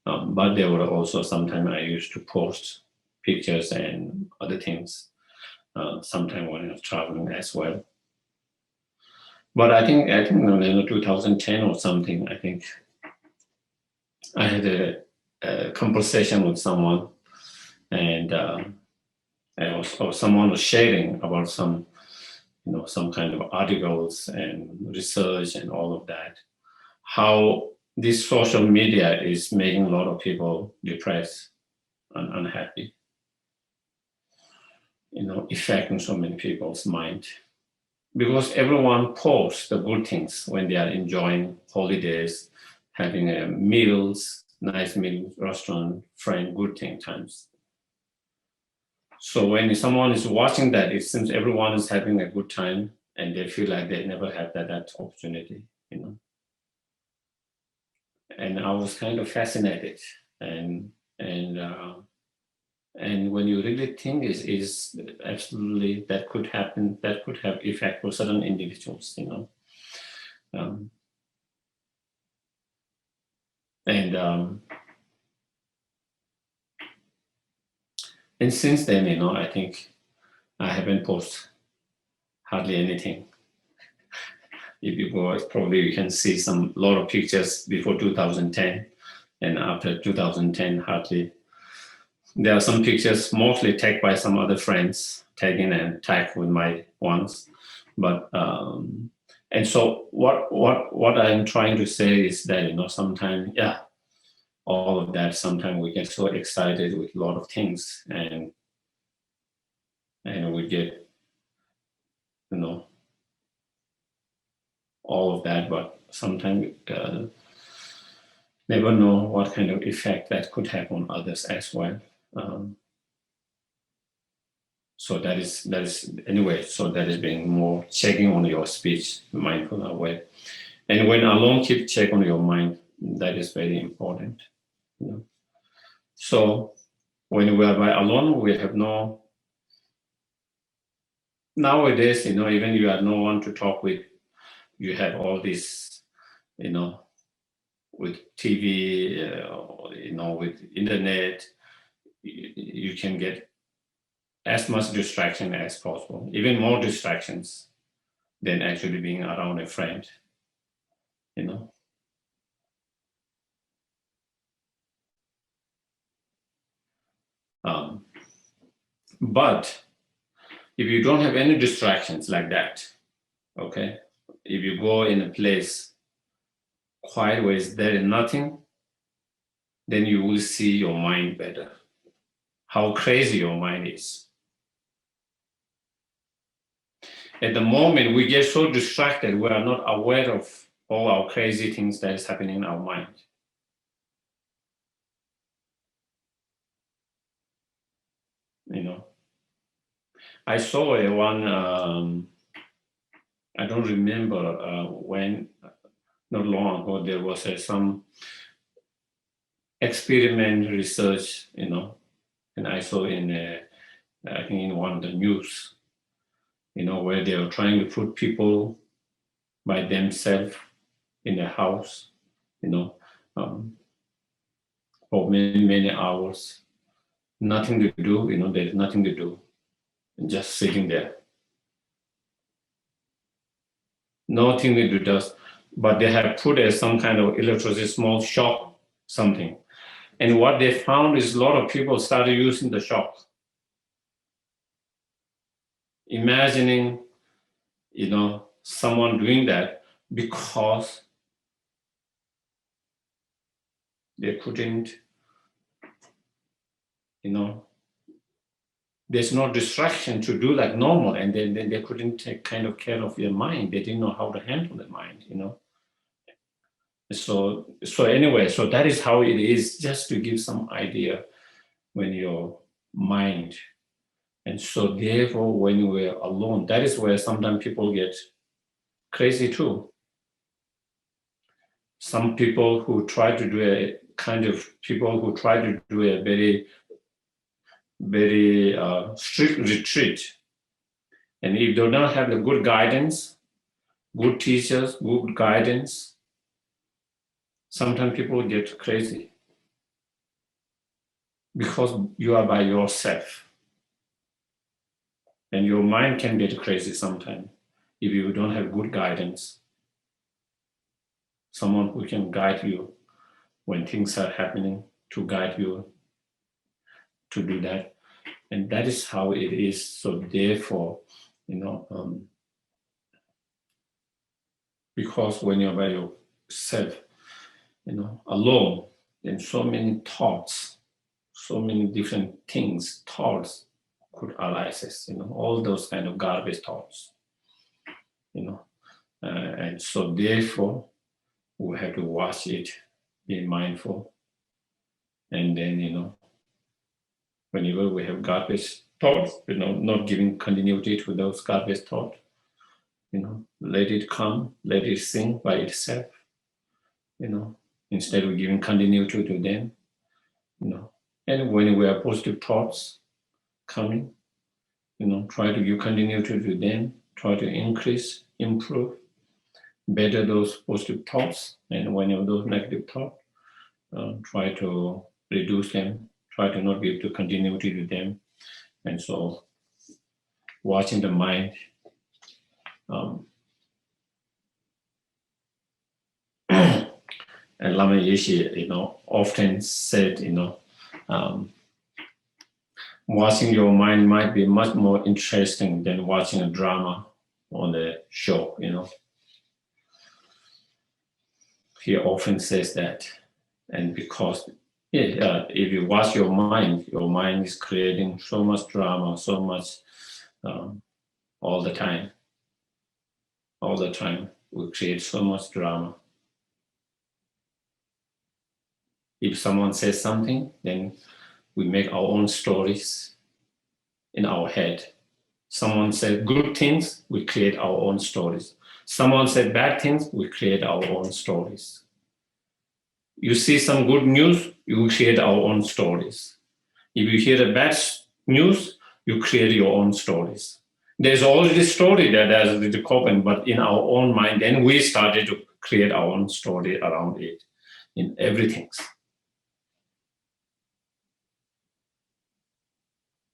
but there were also sometimes I used to post pictures and other things. Sometime when I was traveling as well. But I think in 2010 or something, I think I had a conversation with someone, and someone was sharing about some, you know, some kind of articles and research and all of that. How this social media is making a lot of people depressed and unhappy, you know, affecting so many people's mind. Because everyone posts the good things when they are enjoying holidays, having meals, nice meals, restaurant, friend, good thing times. So when someone is watching that, it seems everyone is having a good time, and they feel like they never had that opportunity, you know. And I was kind of fascinated, and and uh, and when you really think is absolutely that could happen, that could have effect for certain individuals, you know. Um, and And since then, you know, I think I haven't posted hardly anything. If you go, probably you can see some lot of pictures before 2010, and after 2010, hardly. There are some pictures mostly tagged by some other friends, tagging and tagged with my ones. But and so what I'm trying to say is that, you know, sometimes, yeah, all of that, sometimes we get so excited with a lot of things, and we get, you know, all of that, but sometimes never know what kind of effect that could have on others as well. Um, so that is anyway. So that is being more checking on your speech, mindful aware, and when alone, keep check on your mind. That is very important. You know? So when we are by alone, we have no. Nowadays, you know, even you have no one to talk with. You have all this, you know, with TV, with internet, you can get as much distraction as possible, even more distractions than actually being around a friend, But if you don't have any distractions like that, okay, if you go in a place quiet where there is nothing, then you will see your mind better, how crazy your mind is. At the moment, we get so distracted, we are not aware of all our crazy things that is happening in our mind. I saw one, I don't remember when, not long ago, there was some experiment research, and I saw I think in one of the news, where they were trying to put people by themselves in a house, for many, many hours, nothing to do, there's nothing to do, just sitting there. Nothing to do, but they have put some kind of electricity, small shock, something. And what they found is a lot of people started using the shock. Imagining, someone doing that because they couldn't, there's no distraction to do like normal, and then they couldn't take kind of care of their mind. They didn't know how to handle the mind, So anyway, so that is how it is, just to give some idea when your mind. And so therefore, when we're alone, that is where sometimes people get crazy too. Some people who try to do a very, very strict retreat, and if they don't have the good guidance, good teachers, good guidance, sometimes people get crazy because you are by yourself. And your mind can get crazy sometimes if you don't have good guidance. Someone who can guide you when things are happening, to guide you to do that. And that is how it is. So therefore, because when you're by yourself, alone, then so many thoughts, so many different thoughts could arise, all those kind of garbage thoughts, and so therefore we have to watch it, be mindful, and then, whenever we have garbage thoughts, not giving continuity to those garbage thoughts, let it come, let it sing by itself, instead of giving continuity to them, and when we have positive thoughts coming, try to give continuity to them, try to increase, improve, better those positive thoughts, and when you have those negative thoughts, try to reduce them, try to not give to continuity to them. And so watching the mind, and Lama Atisha, often said, watching your mind might be much more interesting than watching a drama on the show, He often says that. And because if you watch your mind is creating so much drama, so much, all the time. All the time, we create so much drama. If someone says something, then we make our own stories in our head. Someone said good things, we create our own stories. Someone said bad things, we create our own stories. You see some good news, you create our own stories. If you hear the bad news, you create your own stories. There's already a story that has been common, but in our own mind, then we started to create our own story around it. in everything.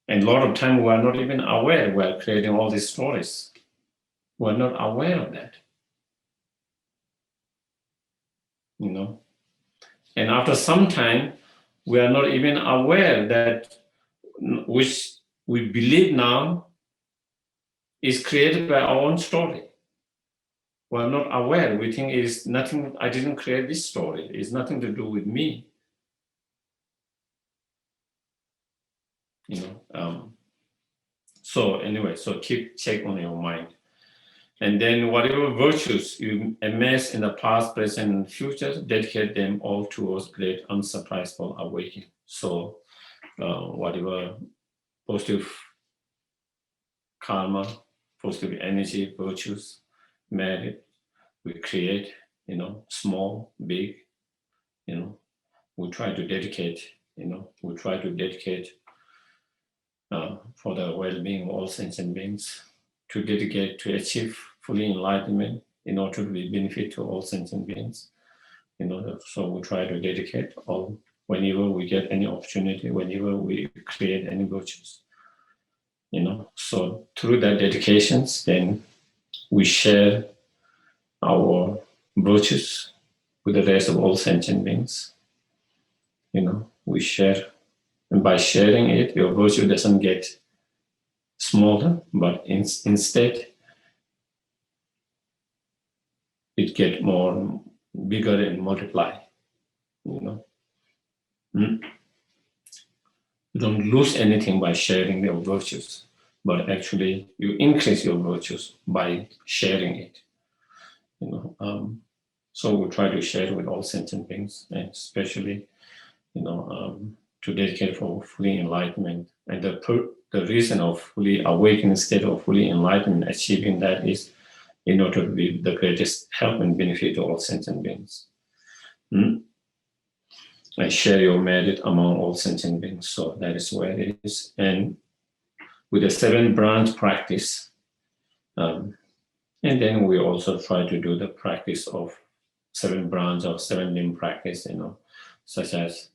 And a lot of time we are not even aware we are creating all these stories. We are not aware of that. You know? And after some time, we are not even aware that which we believe now is created by our own story. We are not aware. We think it is nothing, I didn't create this story. It's nothing to do with me. You know. So anyway, so keep check on your mind. And then whatever virtues you amass in the past, present, and future, dedicate them all towards great unsurprisable awakening. So whatever positive karma, positive energy, virtues, merit, we create, you know, small, big, you know, we try to dedicate, for the well-being of all sentient beings, to dedicate to achieve fully enlightenment in order to be benefit to all sentient beings. You know, so we try to dedicate all whenever we get any opportunity, whenever we create any virtues. You know, so through that dedications, then we share our virtues with the rest of all sentient beings. You know, we share, and by sharing it, your virtue doesn't get smaller, but instead it get more bigger and multiply. You know, you don't lose anything by sharing your virtues, but actually you increase your virtues by sharing it. You know, so we try to share with all sentient beings, and especially, you know, to dedicate for fully enlightenment. And the reason of fully awakening state of fully enlightenment, achieving that is in order to be the greatest help and benefit to all sentient beings. And share your merit among all sentient beings. So that is where it is. And with the 7 branch practice, and then we also try to do the practice of 7 branch or 7 limb practice, you know, such as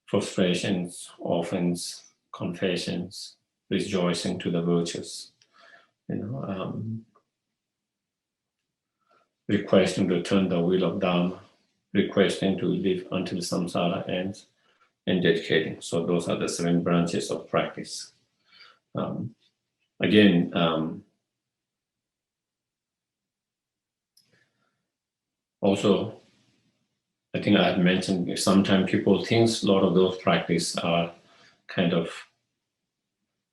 frustrations, offense, confessions, rejoicing to the virtues, you know, requesting to turn the wheel of Dharma, requesting to live until samsara ends, and dedicating. So those are the 7 branches of practice. Again, also, I think I had mentioned sometimes people think a lot of those practices are kind of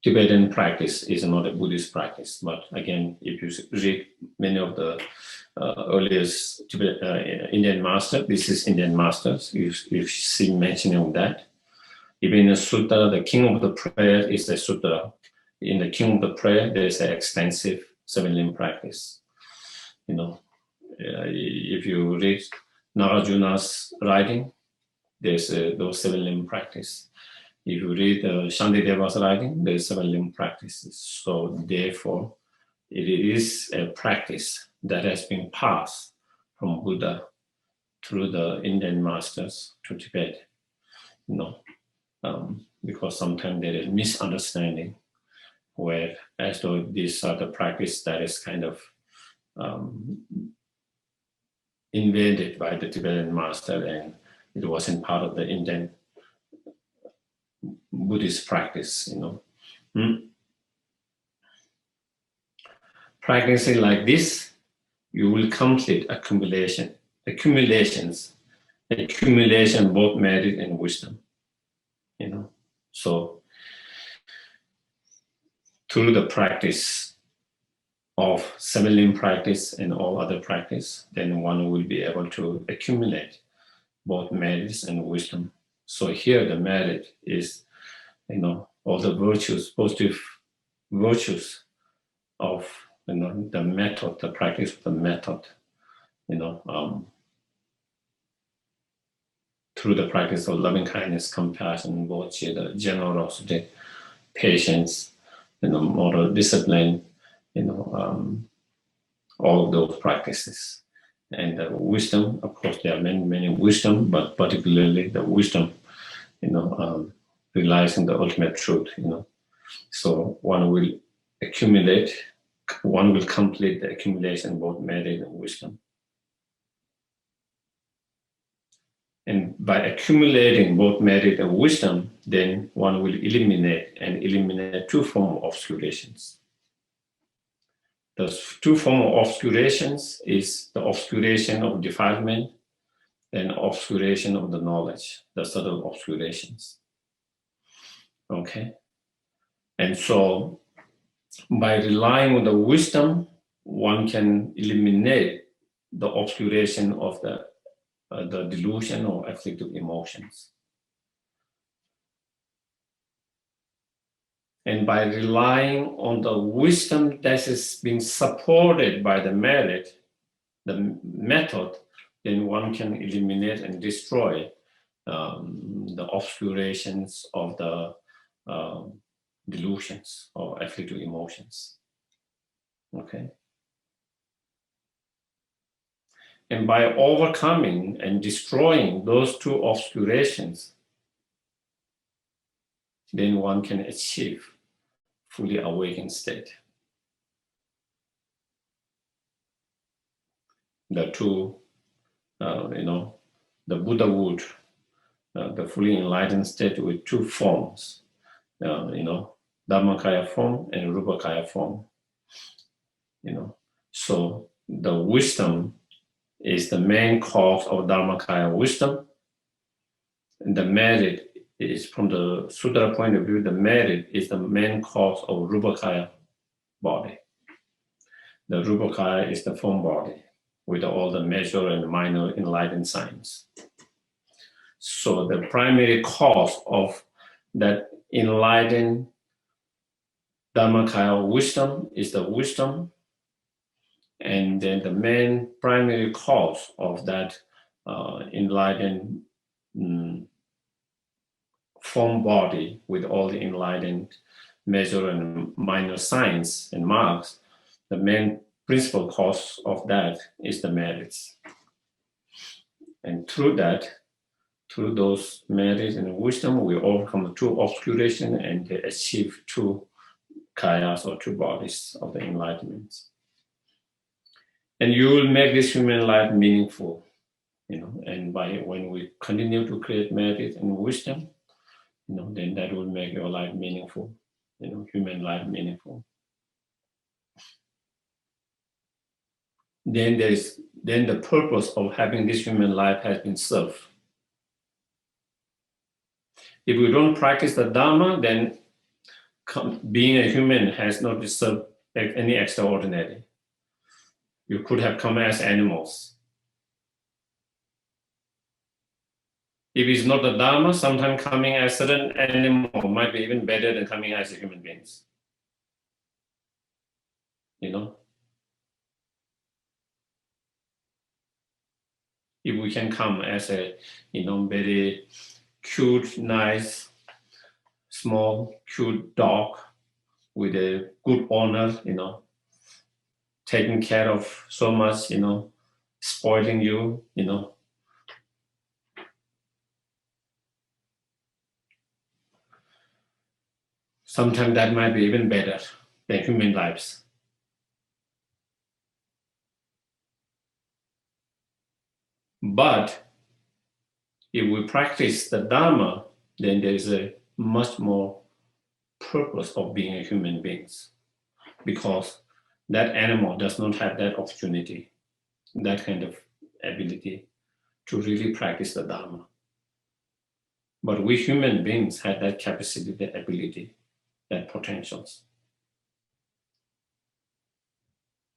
Tibetan practice is not a Buddhist practice. But again, if you read many of the earliest Indian masters, this is Indian masters, you see mentioning of that. Even in the sutta, the king of the prayer is the sutta. In the king of the prayer, there is an extensive 7 limb practice. You know, if you read Narajuna's writing, there's those 7 limb practice. If you read Shantideva's writing, there's 7 limb practices. So therefore, it is a practice that has been passed from Buddha through the Indian masters to Tibet. You know, because sometimes there is misunderstanding where as though these are the practice that is kind of invented by the Tibetan master, and it wasn't part of the Indian Buddhist practice, you know. Practicing like this, you will complete accumulation both merit and wisdom, you know. So through the practice of 7 limb practice and all other practice, then one will be able to accumulate both merits and wisdom. So here the merit is, you know, all the virtues, positive virtues of, you know, the method, the practice of the method, you know, through the practice of loving kindness, compassion, bodhicitta, generosity, patience, you know, moral discipline, you know, all of those practices. And the wisdom, of course, there are many wisdom, but particularly the wisdom, relies on the ultimate truth, So one will accumulate, one will complete the accumulation, both merit and wisdom. And by accumulating both merit and wisdom, then one will eliminate two forms of obscurations. Those two forms of obscurations is the obscuration of defilement and obscuration of the knowledge, the subtle obscurations. Okay? And so by relying on the wisdom, one can eliminate the obscuration of the delusion or afflictive emotions. And by relying on the wisdom that is being supported by the merit, the method, then one can eliminate and destroy the obscurations of the delusions or afflictive emotions. Okay? And by overcoming and destroying those two obscurations, then one can achieve fully awakened state. The two, the Buddhahood, the fully enlightened state with two forms, Dharmakaya form and Rupakaya form. So the wisdom is the main cause of Dharmakaya wisdom. And the merit is, from the Sutra point of view, the merit is the main cause of Rupakaya body. The Rupakaya is the form body with all the major and minor enlightened signs. So the primary cause of that enlightened Dharmakaya wisdom is the wisdom. And then the main primary cause of that enlightened form body with all the enlightened major and minor signs and marks, the main principal cause of that is the merits. And through that, through those merits and wisdom, we overcome the two obscuration and achieve two kayas or two bodies of the enlightenment. And you will make this human life meaningful, and when we continue to create merit and wisdom, then that will make your life meaningful, human life meaningful. Then the purpose of having this human life has been served. If we don't practice the Dharma, then being a human has not served any extraordinary. You could have come as animals. If it's not the Dharma, sometimes coming as certain animal might be even better than coming as a human beings. If we can come as a, very cute, nice, small, cute dog with a good owner, taking care of so much, spoiling you, Sometimes that might be even better than human lives. But if we practice the Dharma, then there is a much more purpose of being a human being, because that animal does not have that opportunity, that kind of ability to really practice the Dharma. But we human beings have that capacity, that ability, that potentials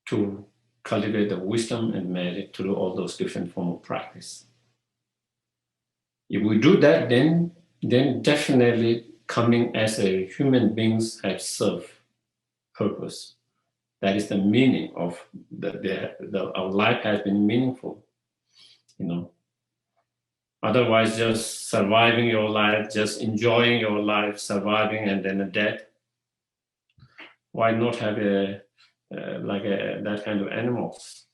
to cultivate the wisdom and merit through all those different forms of practice. If we do that, then definitely coming as a human beings have served purpose. That is the meaning of our life has been meaningful, Otherwise, just surviving your life, just enjoying your life, surviving and then a death. Why not have that kind of animals,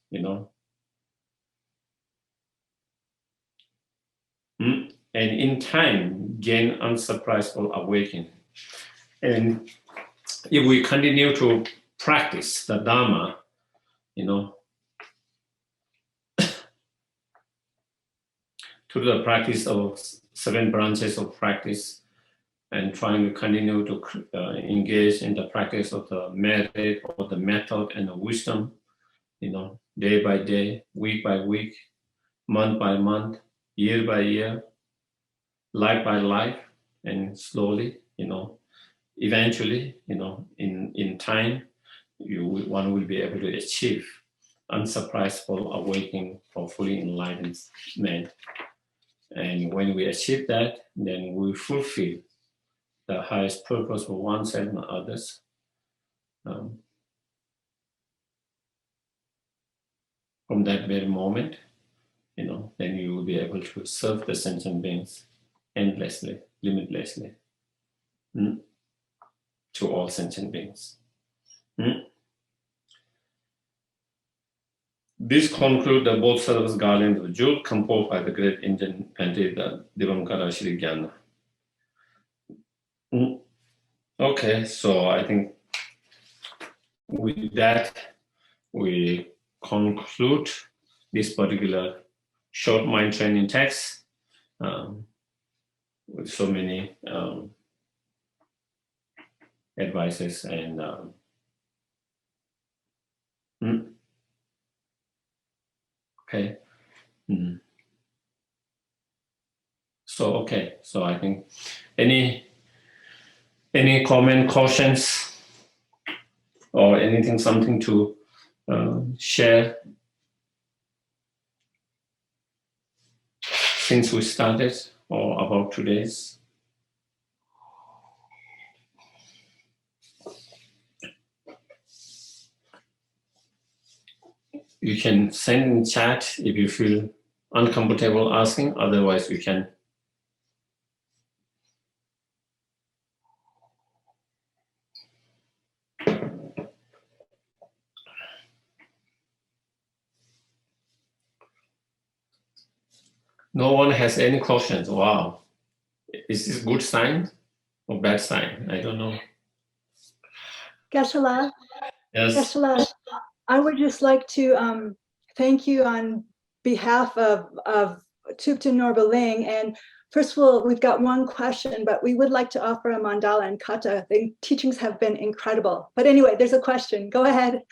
and in time gain unsurprisable awakening. And if we continue to practice the Dharma, through the practice of 7 branches of practice, and trying to continue to engage in the practice of the merit or the method and the wisdom, day by day, week by week, month by month, year by year, life by life, and slowly, eventually, in time, one will be able to achieve unsurprisable awakening for fully enlightened man. And when we achieve that, then we fulfill the highest purpose for oneself and others. From that very moment, then you will be able to serve the sentient beings endlessly, limitlessly, to all sentient beings. This concludes the Bodhisattvas Garland of Jewel, composed by the great Indian Pandita Divankara Shri Gyana. Okay, so I think with that, we conclude this particular short mind training text with so many advices and okay. So I think any comment, cautions, or anything, something to share since we started, or about today's? You can send in chat if you feel uncomfortable asking, otherwise you can. No one has any questions. Wow. Is this a good sign or bad sign? I don't know.
Geshe-la?
Yes.
Geshe-la, I would just like to thank you on behalf of Thubten Norba Ling. And first of all, we've got one question, but we would like to offer a mandala and kata. The teachings have been incredible. But anyway, there's a question. Go ahead.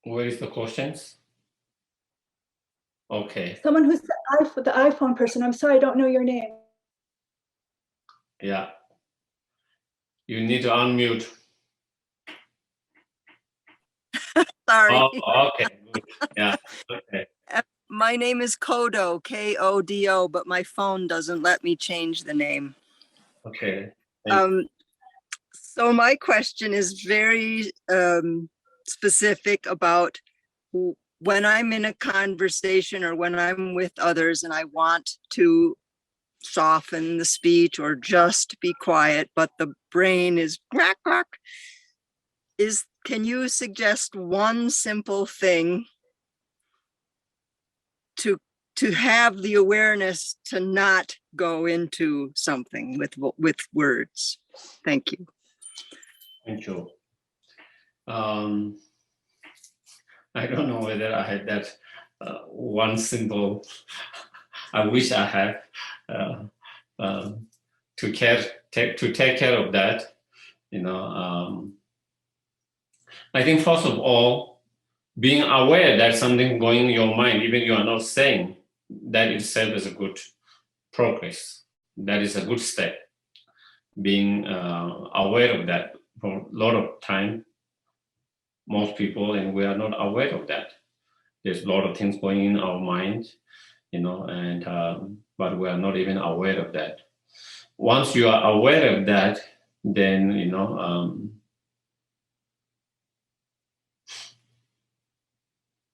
Where is the questions? Okay.
Someone who's the iPhone person. I'm sorry, I don't know your name.
Yeah. You need to unmute.
Sorry.
Oh, okay. Good. Yeah. Okay.
My name is Kodo, K-O-D-O, but my phone doesn't let me change the name.
Okay.
So my question is very specific about when I'm in a conversation or when I'm with others and I want to soften the speech or just be quiet, but the brain is quack, quack. Can you suggest one simple thing to have the awareness to not go into something with words? Thank you.
Thank you. I don't know whether I had that one simple. I wish I had to take care of that. I think first of all, being aware that something going in your mind, even you are not saying, that itself is a good progress. That is a good step. Being aware of that. For a lot of time, most people, and we are not aware of that. There's a lot of things going in our mind, and but we are not even aware of that. Once you are aware of that, then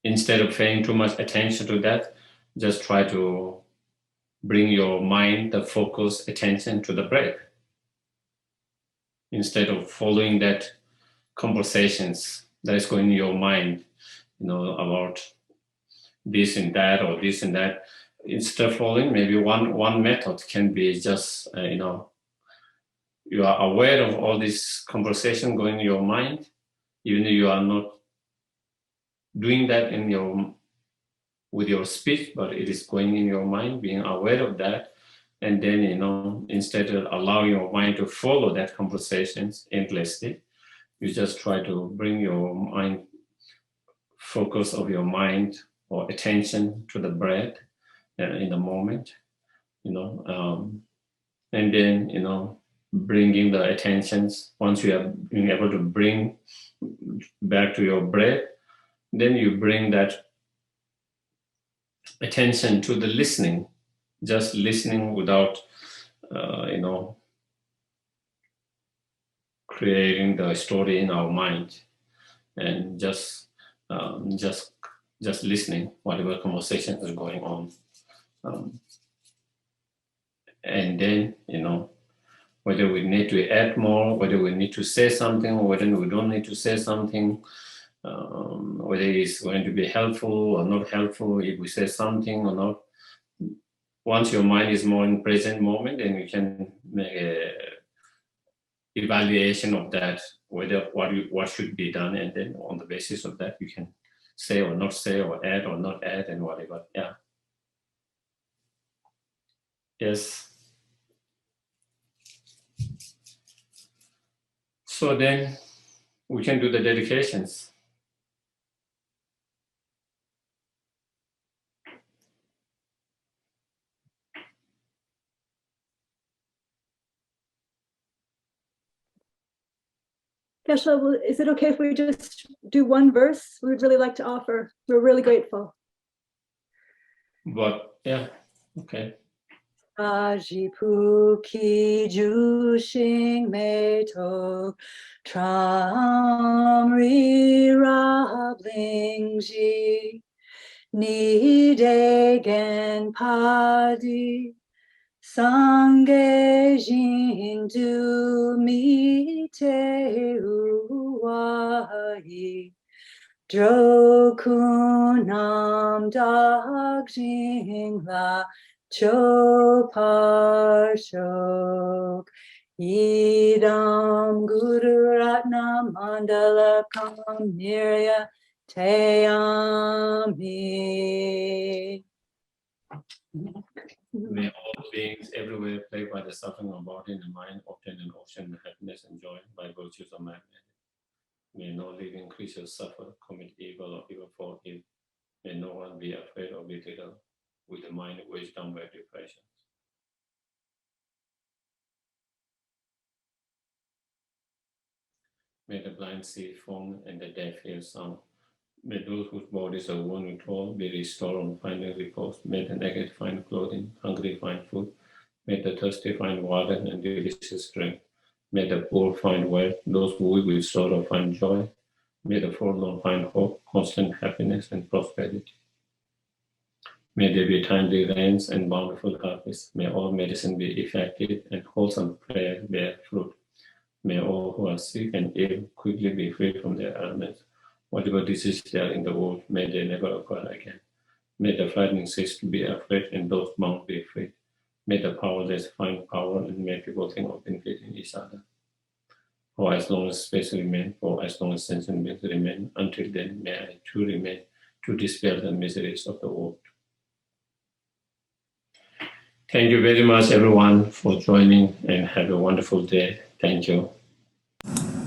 instead of paying too much attention to that, just try to bring your mind, the focus, attention to the breath. Instead of following that conversations, that is going in your mind, about this and that or this and that. Instead of following, maybe one method can be just, you are aware of all this conversation going in your mind, even though you are not doing that with your speech, but it is going in your mind, being aware of that. And then, instead of allowing your mind to follow that conversations endlessly, you just try to bring your mind, focus of your mind or attention to the breath in the moment, and then, bringing the attentions, once you have been able to bring back to your breath, then you bring that attention to the listening, just listening without, creating the story in our mind, and just listening, whatever conversation is going on. And then, whether we need to add more, whether we need to say something, or whether we don't need to say something, whether it's going to be helpful or not helpful, if we say something or not. Once your mind is more in present moment, then you can make a evaluation of that, whether what should be done, and then on the basis of that, you can say or not say, or add or not add, and whatever. Yeah. Yes. So then we can do the dedications.
Geshe, is it okay if we just do one verse? We'd really like to offer. We're really grateful.
But yeah, okay.
Ajipu ki jushing meto tram ri rabling ji ni de gen padi sange jing du mi te uai Drokunam dag jing la cho parshok idam guru ratnam mandala kam nirya teyami.
May all beings everywhere plagued by the suffering of body and mind obtain an ocean of happiness and joy by virtues of man. May no living creature suffer, commit evil, or even fall ill. May no one be afraid or belittled with the mind weighed down by depression. May the blind see form and the deaf hear sound. May those whose bodies are worn with toil be restored on finding repose. May the naked find clothing, hungry find food. May the thirsty find water and delicious drink. May the poor find wealth, those who weep with sorrow find joy. May the forlorn find hope, constant happiness, and prosperity. May there be timely rains and bountiful harvests. May all medicine be effective and wholesome prayer bear fruit. May all who are sick and ill quickly be freed from their ailments. Whatever disease they are in the world, may they never occur again. May the frightening cease to be afraid and those bound be free. May the powerless find power and may people think of benefiting each other. For as long as space remains, for as long as sentient beings remain, until then may I too remain to dispel the miseries of the world. Thank you very much, everyone, for joining, and have a wonderful day. Thank you.